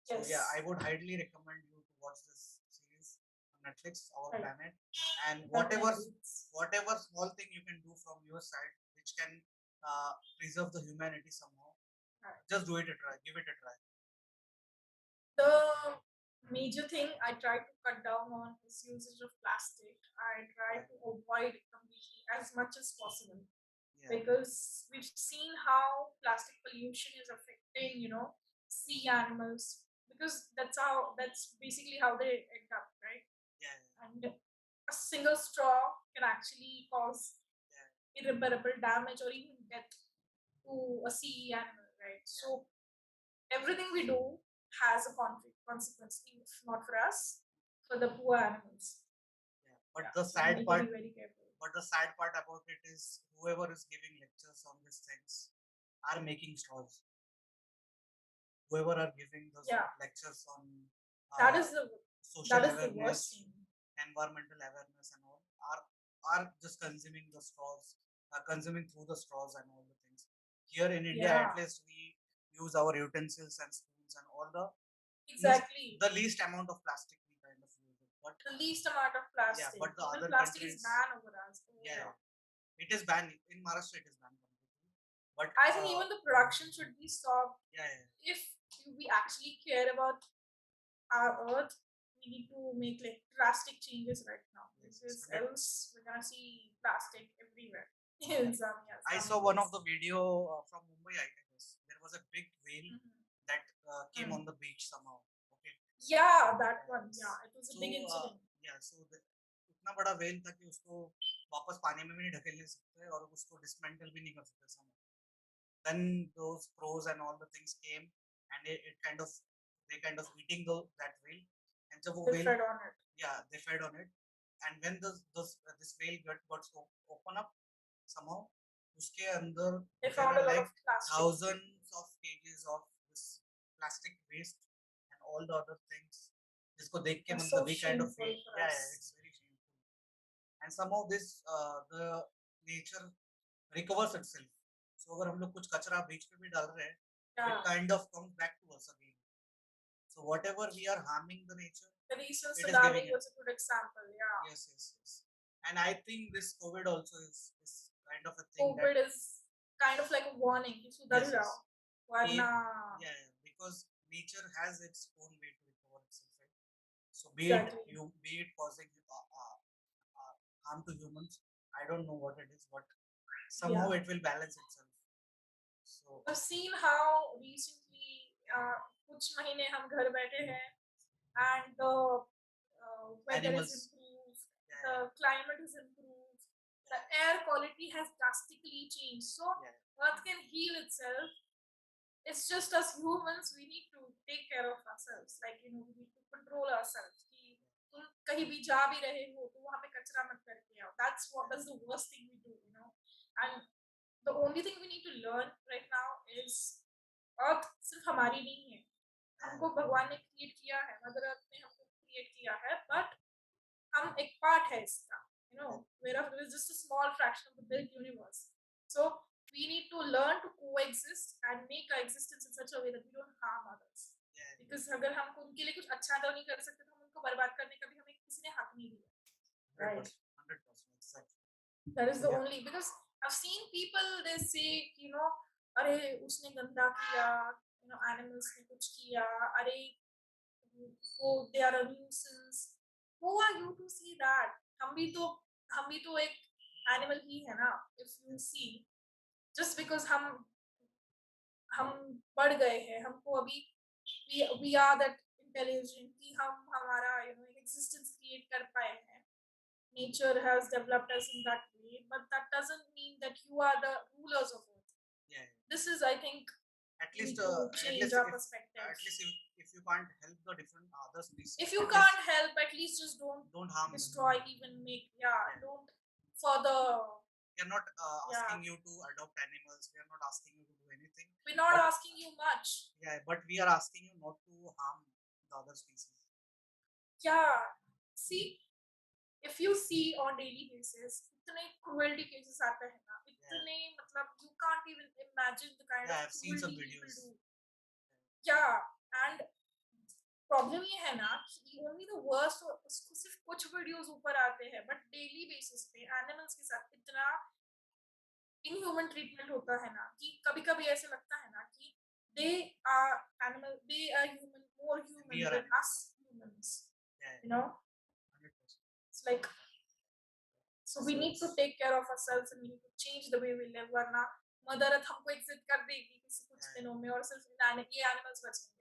So yeah, I Yes. would highly recommend you to watch this series on Netflix, Our Right. Planet, and Definitely. whatever small thing you can do from your side, which can preserve the humanity somehow, Right. just do it a try. Give it a try. The major thing I try to cut down on is usage of plastic. I try Right. to avoid it completely as much as possible Yeah. because we've seen how plastic pollution is affecting, sea animals because that's basically how they end up, right? Yeah. And a single straw can actually cause Yeah. irreparable damage or even death to a sea animal, right? So everything we do has a consequence, if not for us, for the poor animals. Yeah. But Yeah, the so we sad need to be part very careful. But the sad part about it is whoever is giving lectures on these things are making straws. Whoever are giving those Yeah, lectures on that uh, is the social that is the worst awareness, thing. environmental awareness, and all are just consuming the straws, consuming through the straws and all the things. Here in India, Yeah, at least we use our utensils and spoons and all exactly. the least amount of plastic we kind of use it. But The least amount of yeah, plastic. but the Even other plastic is countries, banned over us. Over yeah, here. yeah, it is banned in Maharashtra. It is banned completely. But I think even the production should be stopped yeah, yeah, if we actually care about our earth. We need to make like drastic changes right now yes, yes, because 100%. else we're gonna see plastic everywhere. Yeah. In I some saw one of areas. the video from Mumbai. I guess there was a big whale Mhm. that came Mm. on the beach somehow. Okay. Yeah, that one. Yes. Yeah, it was a So big incident. yeah, so उतना बड़ा whale था कि उसको वापस पानी में भी नहीं ढकेल नहीं सकते और उसको dismantle भी नहीं कर सकते somehow. Then those pros and all the things came, and it kind of they kind of eating that whale, and जब वो They whale fed on it. yeah they fed on it, and when this whale got open up somehow, उसके अंदर They there found are a lot of like plastic. thousands of kgs of this plastic waste and all the other things जिसको देख के That's मतलब so we kind of shameful feel for yeah, yeah, us. it's very shameful, and somehow this the nature recovers itself. So अगर हम लोग कुछ कचरा बीच पे भी डाल रहे हैं, it Yeah. kind of comes back to us again. So whatever we are harming the nature, The recent it is giving tsunami it. was a good example. Yeah. Yes, yes, yes. And I think this COVID also is kind of a thing that COVID is kind of like a warning. कि सुधर yes, जाओ. yes. वरना Yeah, yeah, because nature has its own way to recover itself, right? So exactly. be it causing harm to humans, I don't know what it is, but somehow Yeah. it will balance itself. So I've seen how recently कुछ महीने हम घर बैठे हैं and the weather is animals, improved, the yeah, climate is improved, the yeah, air quality has drastically changed. So yeah, Earth can heal itself. It's just as humans, we need to take care of ourselves. Like we need to control ourselves. कि तुम कहीं भी जा भी रहे हो तो वहाँ पे कचरा मत करके आओ. That's the worst thing we do. And the only thing we need to learn right now is अर्थ सिर्फ हमारी नहीं है हमको भगवान ने क्रिएट किया है मदर अर्थ ने हमको क्रिएट किया है बट हम एक पार्ट है इसका whereas there is just a small fraction of the big universe so we need to learn to coexist and make our existence in such a way that we don't harm others yeah, because अगर हम उनके लिए कुछ अच्छा तो नहीं कर सकते तो हम उनको बर्बाद करने का भी हमें किसी ने हक नहीं दिया right 100%, exactly. that is So the yeah, only because I've seen people they say अरे उसने गंदा किया animals ने कुछ किया, अरे वो they are a nuisance. Who are you to see that? हम भी तो हम भी तो एक एनिमल ही है ना. If you see, just because हम बढ़ गए हैं, हमको अभी we are that intelligent कि हम हमारा existence create कर पाए हैं. Nature has developed us in that way, but that doesn't mean that you are the rulers of Earth. Yeah. This is, I think, At we least, need to change our perspective. at least if you can't help the different other species. If you can't help, at least just don't harm destroy, them. even make don't further. We are not asking you to adopt animals. We are not asking you to do anything. We're not asking you much. Yeah, but we are asking you not to harm the other species. Yeah. See, if you see on daily basis, इतने cruelty cases आते हैं ना, इतने मतलब you can't even imagine the kind of I've seen some cruelty videos. people do. Yeah, and problem ये है ना कि ओनली द वर्स्ट उसको सिर्फ कुछ वीडियोस ऊपर आते हैं, बट डेली बेसिस पे एनिमल्स के साथ इतना इनह्यूमन ट्रीटमेंट होता है ना कि कभी कभी ऐसे लगता है ना कि they are animal, they are human, more human than us humans, you know. It's like so we need to take care of ourselves and we need to change the way we live, वरना mother earth हमको exit कर देगी किसी कुछ दिनों में और सिर्फ ये एनिमल्स बचेंगे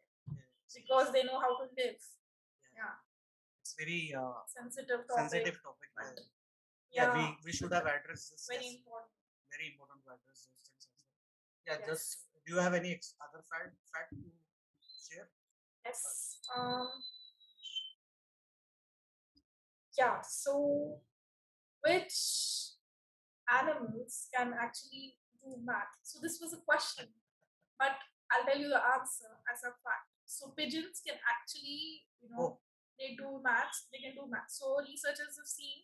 because they know how to live. Yeah. It's very sensitive topic. But we should have addressed this. Very important. Very important to address those things also. Yeah, yes. Just do you have any other fact to share? Yes. Yeah. So, which animals can actually do math? So this was a question, but I'll tell you the answer as a fact. So pigeons can actually, they do maths. They can do maths. So researchers have seen,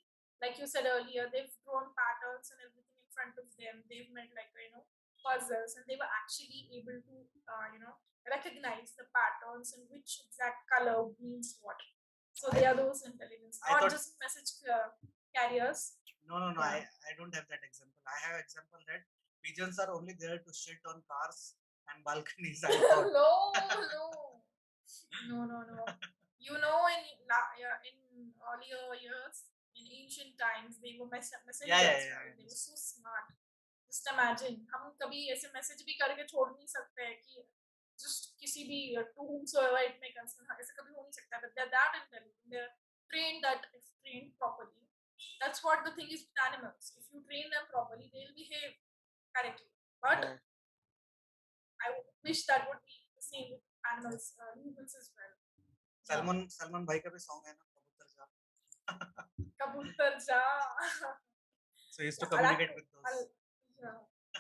like you said earlier, they've drawn patterns and everything in front of them. They've made like puzzles, and they were actually able to recognize the patterns and which exact color means what. So they are those intelligence, not just message carriers. No. Yeah. I don't have that example. I have example that pigeons are only there to shit on cars and balconies. I thought. No. You know, in earlier years, in ancient times, they were messengers. Right? They were so smart. Just imagine, हम कभी ऐसे message भी करके छोड़ नहीं सकते हैं कि just किसी भी to whomsoever it may concern, ऐसे कभी हो नहीं सकता. But they're that intelligent. They're trained that if trained properly. That's what the thing is with animals. If you train them properly, they'll behave correctly. But I wish that would be the same with animals, humans as well. Salman भाई का भी song है ना, कबूतर जा. कबूतर जा. So he used to communicate with those.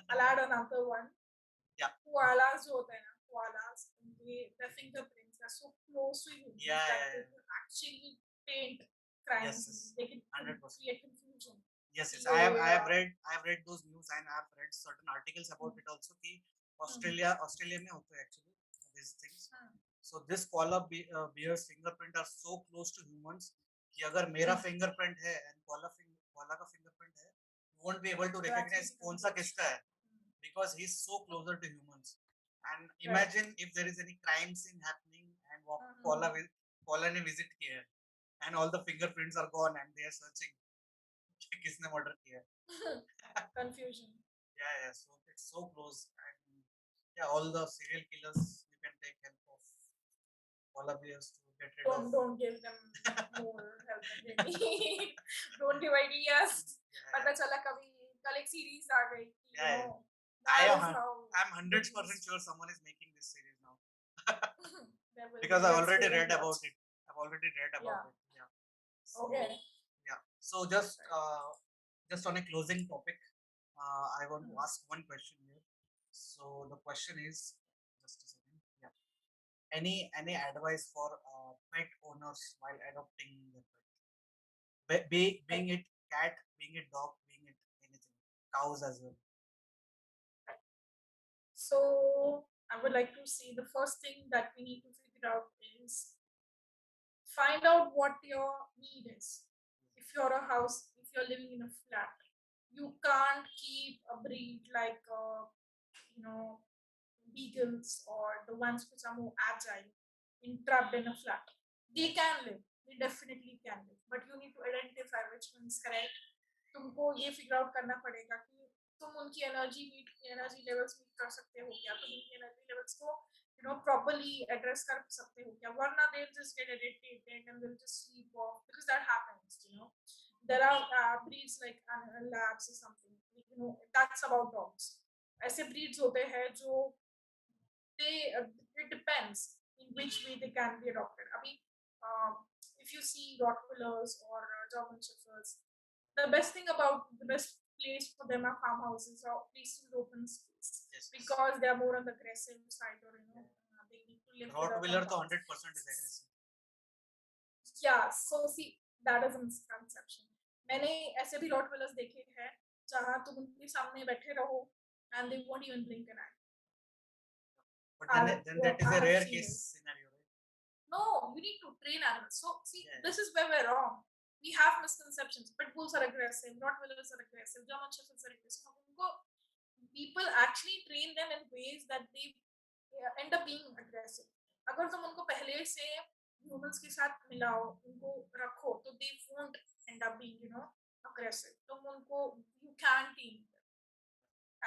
I'll add another one. Yeah. Koalas जो होते हैं ना, koalas, their fingerprints are so close to humans that they can actually paint crimes. Yes. They can 100%. Create confusion. Yes. I have read those news, and I have read certain articles about it also. कि Australia में होते हैं actually these things. So this koala bear's fingerprint are so close to humans कि अगर मेरा fingerprint है and koala का fingerprint है, you won't be able to recognize कौन सा किसका है, because he's so closer to humans. And imagine if there is any crime scene happening and koala ने visit किया है and all the fingerprints are gone and they are searching कि किसने murder किया है. Confusion. Yeah. So it's so close, and all the serial killers, you can take help of koala bears to get rid of. Don't give them more help than they need. Don't give ideas. पता चला कभी कल एक series आ गई. I'm 100% sure someone is making this series now. Because I've already read about it. Yeah. So, okay. Yeah. So just on a closing topic, I want to ask one question here. So the question is, just a second. Yeah. Any advice for pet owners while adopting their pet? Being it cat, being it dog, being it anything, cows as well. So I would like to say the first thing that we need to figure out is find out what your need is. If you're a house, if you're living in a flat, you can't keep a breed like beagles or the ones which are more agile, trapped in a flat. They can live. They definitely can live. But you need to identify which one is correct. तुमको ये figure out करना पड़ेगा कि तुम उनकी energy levels meet कर सकते हो क्या, तुम उनकी एनर्जी लेवल्स को properly address कर सकते हो क्या, वरना they'll just get irritated and they'll just sleep off because that happens. There are breeds like labs or something, that's about dogs. ऐसे breeds होते हैं जो it depends in which way they can be adopted. I mean, if you see Rottweilers or German Shepherds, the best thing about the best place for them are farmhouses or places with open space. Yes. Because they are more on the aggressive side, or they need to live with Rottweiler तो other 100% is aggressive. Yeah, so see, that is a misconception. मैंने ऐसे भी Rottweilers देखे हैं जहाँ तुम उनके सामने बैठे रहो and they won't even blink an eye. But then that is a rare case scenario, right? No, you need to train animals. So see, this is where we're wrong. We have misconceptions. Pit bulls are aggressive, Rottweilers are aggressive, German shepherds are aggressive. People actually train them in ways that they end up being aggressive. अगर तुम उनको पहले से humans के साथ मिलाओ, उनको रखो, तो they won't end up being, aggressive. तुम उनको you can team them.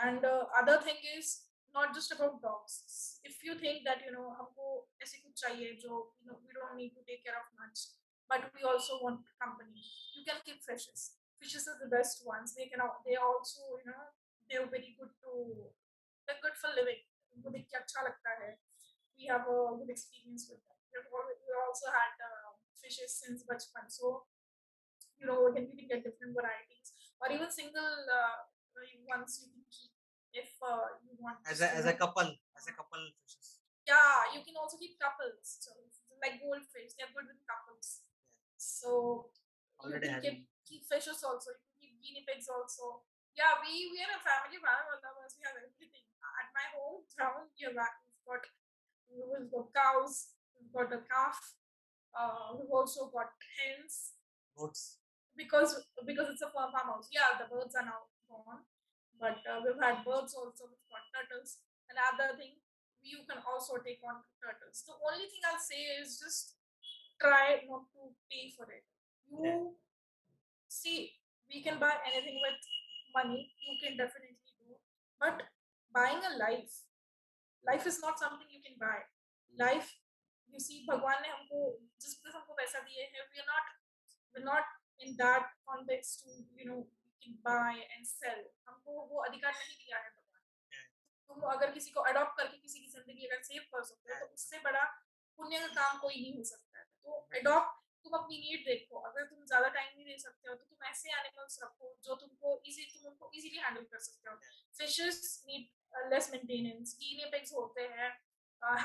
And other thing is not just about dogs. If you think that हमको ऐसे कुछ चाहिए जो we don't need to take care of much, but we also want company, you can keep fishes. Fishes are the best ones. They also they're very good they're good for living. उनको देख के अच्छा लगता है. We have a good experience with them. We also had fishes since bachpan, so we can get different varieties or even single ones you can keep if you want as a couple fishes. Yeah, you can also keep couples, so like goldfish, they're good with couples. So Already you can keep fishes also, you can keep guinea pigs also. Yeah, we are a family of animal lovers. We have everything at my home town. We've got cows, we've got a calf, we've also got hens, goats, because it's a farmhouse. Yeah, the birds are now gone, but we've had birds also. We've got turtles. Another thing, you can also take on turtles. The only thing I'll say is just try not to pay for it. You see, we can buy anything with money. You can definitely do, but buying a life is not something you can buy. Life, you see, भगवान ने हमको just because हमको पैसा दिए हैं, we're not in that context to buy and sell. हमको वो अधिकार नहीं दिया है भगवान. तुम अगर किसी को अडॉप्ट करके किसी की जिंदगी अगर सेव कर सकते हो, तो उससे बड़ा पुण्य का काम कोई नहीं हो सकता है. तो अडॉप्ट, तुम अपनी नीड देखो. अगर तुम ज्यादा टाइम नहीं दे सकते हो, तो तुम ऐसे एनिमल्स रखो जो तुम उनको इजीली हैंडल कर सकते हो. Fishes need less maintenance. गिनी पिग्स होते हैं,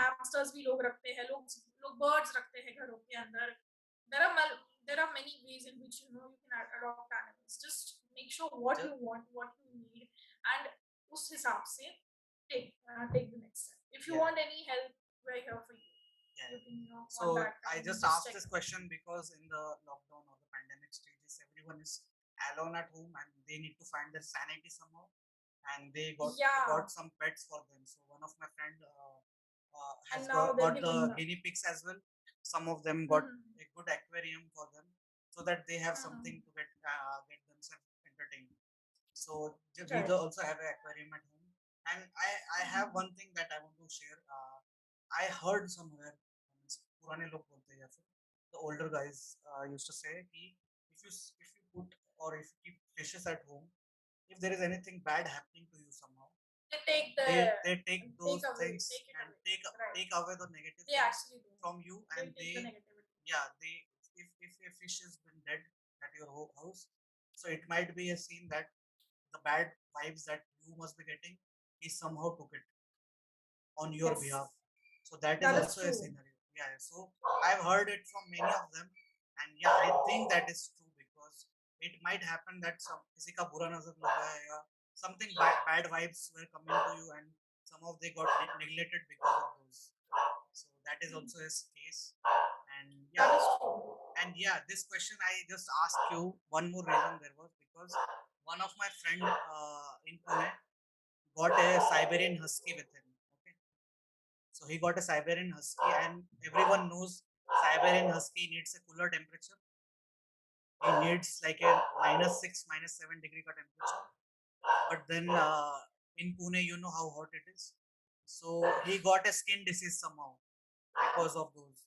हैमस्टर्स भी लोग रखते हैं, लोग बर्ड्स रखते हैं घरों के अंदर. There are many ways in which you can adopt animals. Just make sure what you want, what you need, and उस हिसाब से take the next step. If you want any help, we're here for you. You can, so contact I and just just asked check. this question because in the lockdown or the pandemic stages, everyone is alone at home and they need to find their sanity somehow, and they got some pets for them. So one of my friend has got the guinea pigs as well. Some of them got a good aquarium for them, so that they have something to get themselves entertained. So we also have an aquarium at home, and I have one thing that I want to share. I heard somewhere, पुराने लोग बोलते हैं या फिर the older guys used to say कि if you put or if you keep fishes at home, if there is anything bad happening to you somehow, they take those things and take away the negative things from you, and they if a fish has been dead at your house, so it might be a scene that the bad vibes that you must be getting, he somehow took it on your behalf. So that is also a scenario. Yeah, so I've heard it from many of them, and yeah, I think that is true because it might happen that किसी का बुरा नजर लगा है या something bad vibes were coming to you, and somehow they got neglected because of those. So that is also his case, and this question I just asked you. One more reason there was because one of my friend in Pune got a Siberian husky with him. Okay, So he got a Siberian Husky, and everyone knows Siberian Husky needs a cooler temperature. He needs like a -6, -7 degree ka temperature. But then in Pune, you know how hot it is. So he got a skin disease somehow because of those.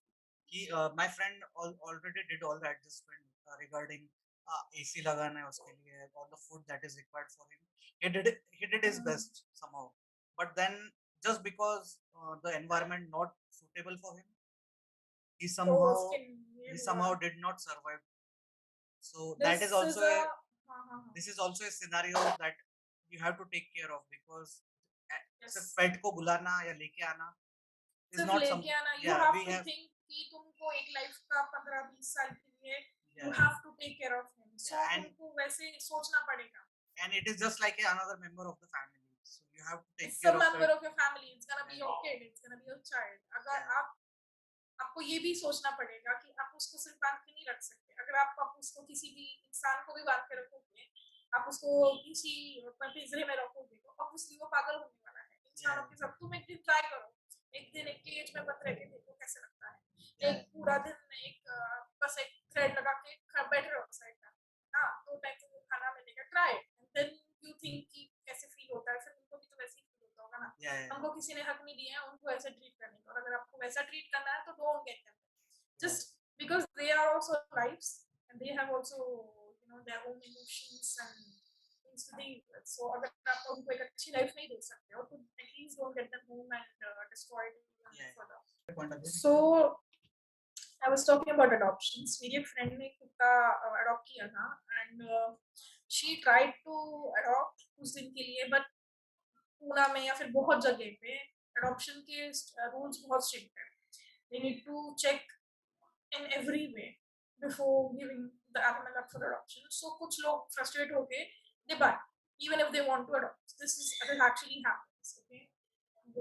My friend already did all the adjustment regarding AC lagana hai uske liye, all the food that is required for him. He did his best somehow. But then just because the environment not suitable for him, he तो somehow skin ये he हुआ. somehow did not survive. So that is This also is a a this is also a scenario that you have to take care of because सिर्फ yes. पेट को बुलाना या लेके आना is सिर्फ not some. लेके आना, you Yeah, have we to have. Think कि तुमको एक लाइफ का 15-20 साल के लिए you Yeah, have to take care of him, so yeah, तुमको वैसे सोचना पड़ेगा. and it is just like another member of the family, so you have to take It's a care of member it. of your family, it's gonna be Yeah, your kid, it's gonna be your child. अगर yeah, आप आपको ये भी सोचना पड़ेगा कि आप उसको सिर्फ बांध के नहीं रख सकते. अगर आप उसको किसी भी इंसान को भी बांध के रखोगे, आप उसको किसी पिंजरे में रखोगे तो ऑब्वियसली वो पागल होने वाला है. yeah, इंसानों के साथ तुम एक दिन ट्राई करो, एक दिन एक केज में बंद रह के देखो कैसे लगता है. yeah, एक पूरा दिन एक बस एक थ्रेड लगा के बैठे रहो साइड में. हाँ, 2 टाइम तुमको खाना मिलेगा, try and then you think कि कैसे फील होता है. फिर उनको भी तो वैसे ही फील होता होगा ना. yeah, yeah, हमको किसी ने हक नहीं दिया है उनको ऐसे ट्रीट करने का, और अगर आपको वैसा ट्रीट करना है तो don't get them, yeah, just because they are also lives and they have also their own emotions and things to deal with. So अगर आप उनको एक अच्छी लाइफ नहीं दे सकते हो तो at least don't get them home and destroy it even yeah. further. Point of view. So I was talking about adoptions. मेरी एक फ्रेंड ने कुत्ता अडॉप्ट किया था and she tried to adopt कुछ दिन के लिए, but पूना में या फिर बहुत जगह पे अडॉप्शन के रूल्स बहुत स्ट्रिक्ट है. They need to check in every way before giving the animal up for adoption. So कुछ लोग frustrated होके they buy even if they want to adopt. This actually happens. Okay.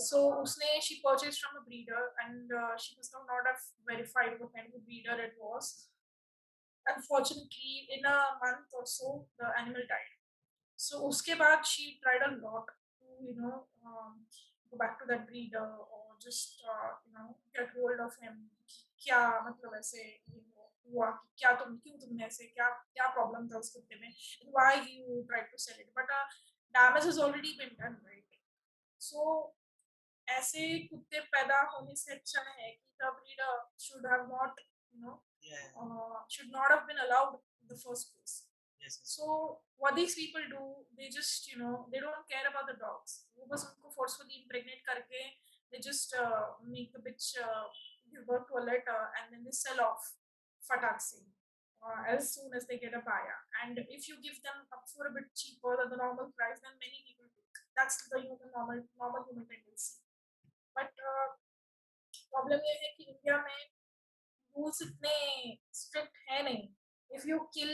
So उसने she purchased from a breeder and she was not have verified what kind of breeder it was. Unfortunately, in a month or so, the animal died. So उसके बाद she tried a lot to go back to that breeder or just get hold of him. क्या मतलब ऐसे ये हुआ कि क्या तुमने ऐसे क्या क्या प्रॉब्लम था उस कुत्ते में, why you tried to sell it, but damage has already been done, right? So ऐसे कुत्ते पैदा होने से अच्छा है कि the breeder should have not Yeah, should not have been allowed in the first place. yes, yes. So what these people do, they just they don't care about the dogs. वो बस उनको forcefully impregnate करके they just make the bitch give birth to a litter and then they sell off फटाक से as soon as they get a buyer. And if you give them up for a bit cheaper than the normal price, then many people take. That's the normal human tendency. But problem ये है कि India में rules इतने strict है नहीं. If you kill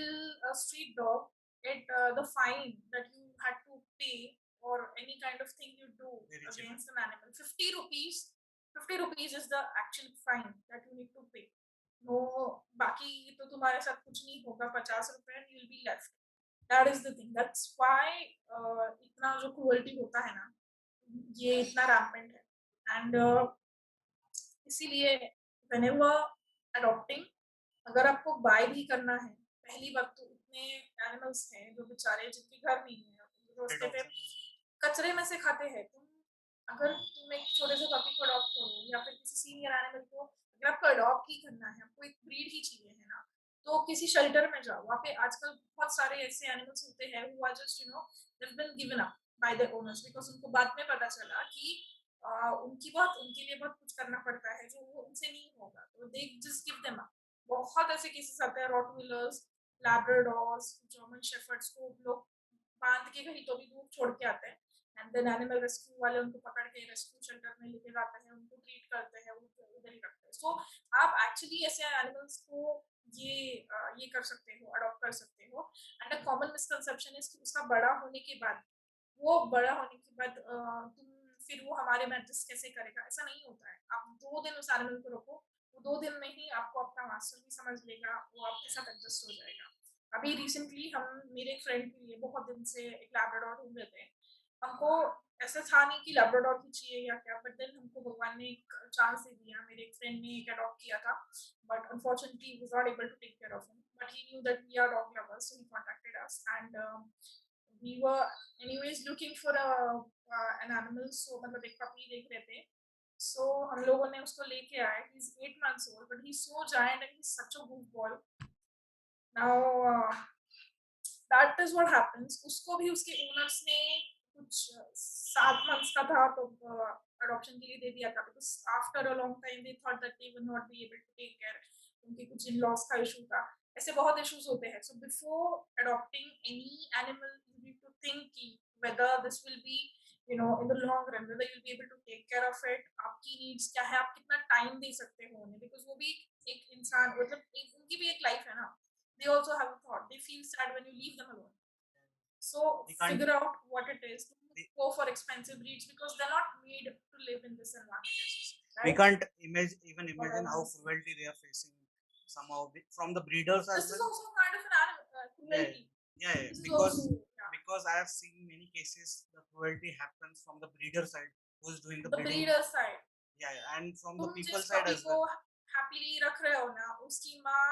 a street dog it the fine that you had to pay or any kind of thing you do Very cheap. against an animal, 50 rupees. 50 rupees is the actual fine that you need to pay. No, बाकी तो तुम्हारे साथ कुछ नहीं होगा. 50 रुपए and you'll be left. That is the thing. That's why इतना जो cruelty होता है ना, ये इतना rampant है. And इसीलिए whenever adopting, अगर आपको बाय भी करना है, पहली बात तो इतने एनिमल्स हैं जो बेचारे जिनके घर नहीं है, रास्ते पे कचरे में से खाते हैं. अगर तुम एक छोटे से पपी को अडॉप्ट करो या फिर किसी सीनियर एनिमल को, अगर आपको अडॉप्ट ही करना है, आपको एक ब्रीड ही चाहिए है ना, तो किसी शेल्टर में जाओ. वहाँ पे आजकल बहुत सारे ऐसे एनिमल्स होते हैं who are just they've been given up by their owners because उनको बाद में पता चला कि उनके लिए बहुत कुछ करना पड़ता है जो वो उनसे नहीं होगा, तो they just give them up. बहुत ऐसे केसेस आते हैं. रॉटविलर्स, लैब्राडोर्स, जर्मन शेफर्ड्स को लोग बांध के कहीं तो भी दूर छोड़ के आते हैं एंड देन एनिमल रेस्क्यू वाले उनको पकड़ के रेस्क्यू शेल्टर में लेके जाते हैं, उनको ट्रीट करते हैं, उनको उधर ही रखते हैं. सो आप एक्चुअली ऐसे एनिमल्स को ये कर सकते हो, अडॉप्ट कर सकते हो. And a common misconception is कि उसका बड़ा होने के बाद, वो बड़ा होने के बाद तुम फिर वो हमारे में एडजस्ट कैसे करेगा, ऐसा नहीं होता है. आप 2 दिन उस एनिमल को रखो, वो 2 दिन में ही आपको अपना मास्टर भी समझ लेगा, वो आपके साथ एडजस्ट हो जाएगा. अभी रिसेंटली हम मेरे एक फ्रेंड के लिए बहुत दिन से एक लैब्राडोर ढूंढ रहे थे हमको ऐसा था नहीं कि लैब्राडोर ही चाहिए या क्या, बट देन हमको भगवान ने एक चांस दे दिया। मेरे एक फ्रेंड ने एक अडॉप्ट किया था, but unfortunately he was not able to take care of him, but he knew that we are dog lovers, so he contacted us and we were anyways looking for an animal, so मतलब एक puppy देख रहे थे। सो हम लोगों ने उसको लेके आए। He is 8 months old, but he so giant and he is such a good boy. Now that is what happens. उसको भी उसके ओनर्स ने कुछ 7 months का था तो अडॉप्शन के लिए दे दिया था, because after a long time they thought that they will not be able to take care. उनके कुछ इन लॉस का इशू था। ऐसे बहुत इश्यूज होते हैं। So before adopting any animal you need to think कि whether this will be in the long run, whether you'll be able to take care of it, आपकी नीड्स क्या है, आप कितना टाइम दे सकते हो उन्हें, बिकॉज वो भी एक इंसान, मतलब उनकी भी एक लाइफ है ना। They also have a thought. They feel sad when you leave them alone. So We can't. figure out what it is. We, Go for expensive breeds because they're not made to live in this environment. yes, yes. We Right? can't even imagine how Whatever. cruelty they are facing somehow from the breeders as This is well. also kind of an animal Yeah, cruelty. yeah. This is Because also I have seen many cases the cruelty happens from the breeder side who's doing the the breeding. breeder side. Yeah, yeah, and from the तुम people जिस side puppy as को well. Happily रख रहे हो ना, उसकी माँ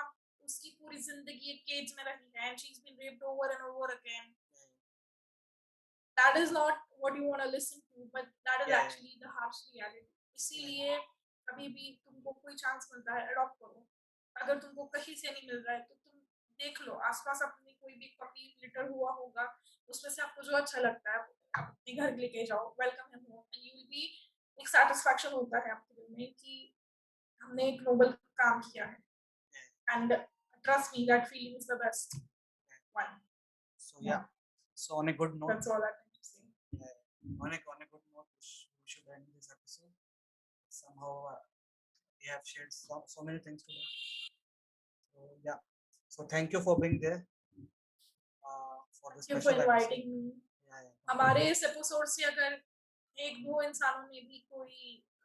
उसकी पूरी जिंदगी एक केज में रही है and she's been raped over and over again. That is not what you want to listen to, but that is actually the harsh reality. इसीलिए कभी भी तुमको कोई चांस मिलता है अडॉप्ट करो। अगर तुमको कहीं से नहीं मिल रहा है तो तुम देख लो आसपास अपने कोई भी पपी लिटर हुआ होगा, उसमें से आपको जो अच्छा लगता है आप अपने घर लेके जाओ, welcome him home and you will be. एक सेटिस्फैक्शन होता है आपके दिल में कि हमने एक नोबल काम किया है, and trust me that feeling is the best one. So yeah. So on a good note. That's all I can say. On a good note, we should end this episode. Somehow we have shared so many things today. So yeah. So thank you for being there for the Thank you for special episode. inviting me. Yeah, yeah. हमारे इस episode से अगर एक दो इंसानों ने भी कोई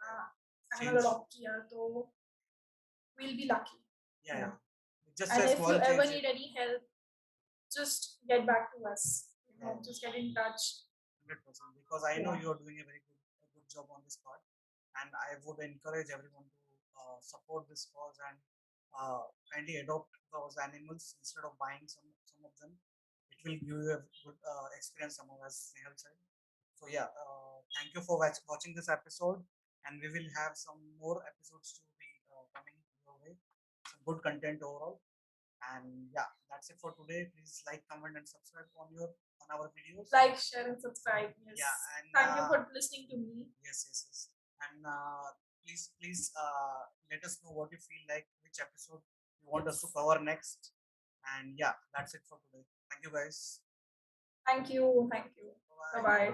एनिमल Change. अडॉप्ट किया तो we'll be lucky. Yeah, yeah. Just And a if small you ever change. need any help, just get back to us. Yeah. Just get in touch. 100%. Because I know you are doing a good job on this part, and I would encourage everyone to support this cause and kindly adopt those animals instead of buying some of them. It will give you a good experience somehow, as Snehal said. So yeah, thank you for watching this episode, and we will have some more episodes to be coming your way. Some good content overall. And yeah, that's it for today. Please like, comment, and subscribe on our videos. Like, share, and subscribe. Yes. Yeah, and thank you for listening to me. Yes, yes, yes. And please let us know what you feel like, which episode you want us to cover next. And yeah, that's it for today. Thank you, guys. Thank you. Thank you. Bye bye.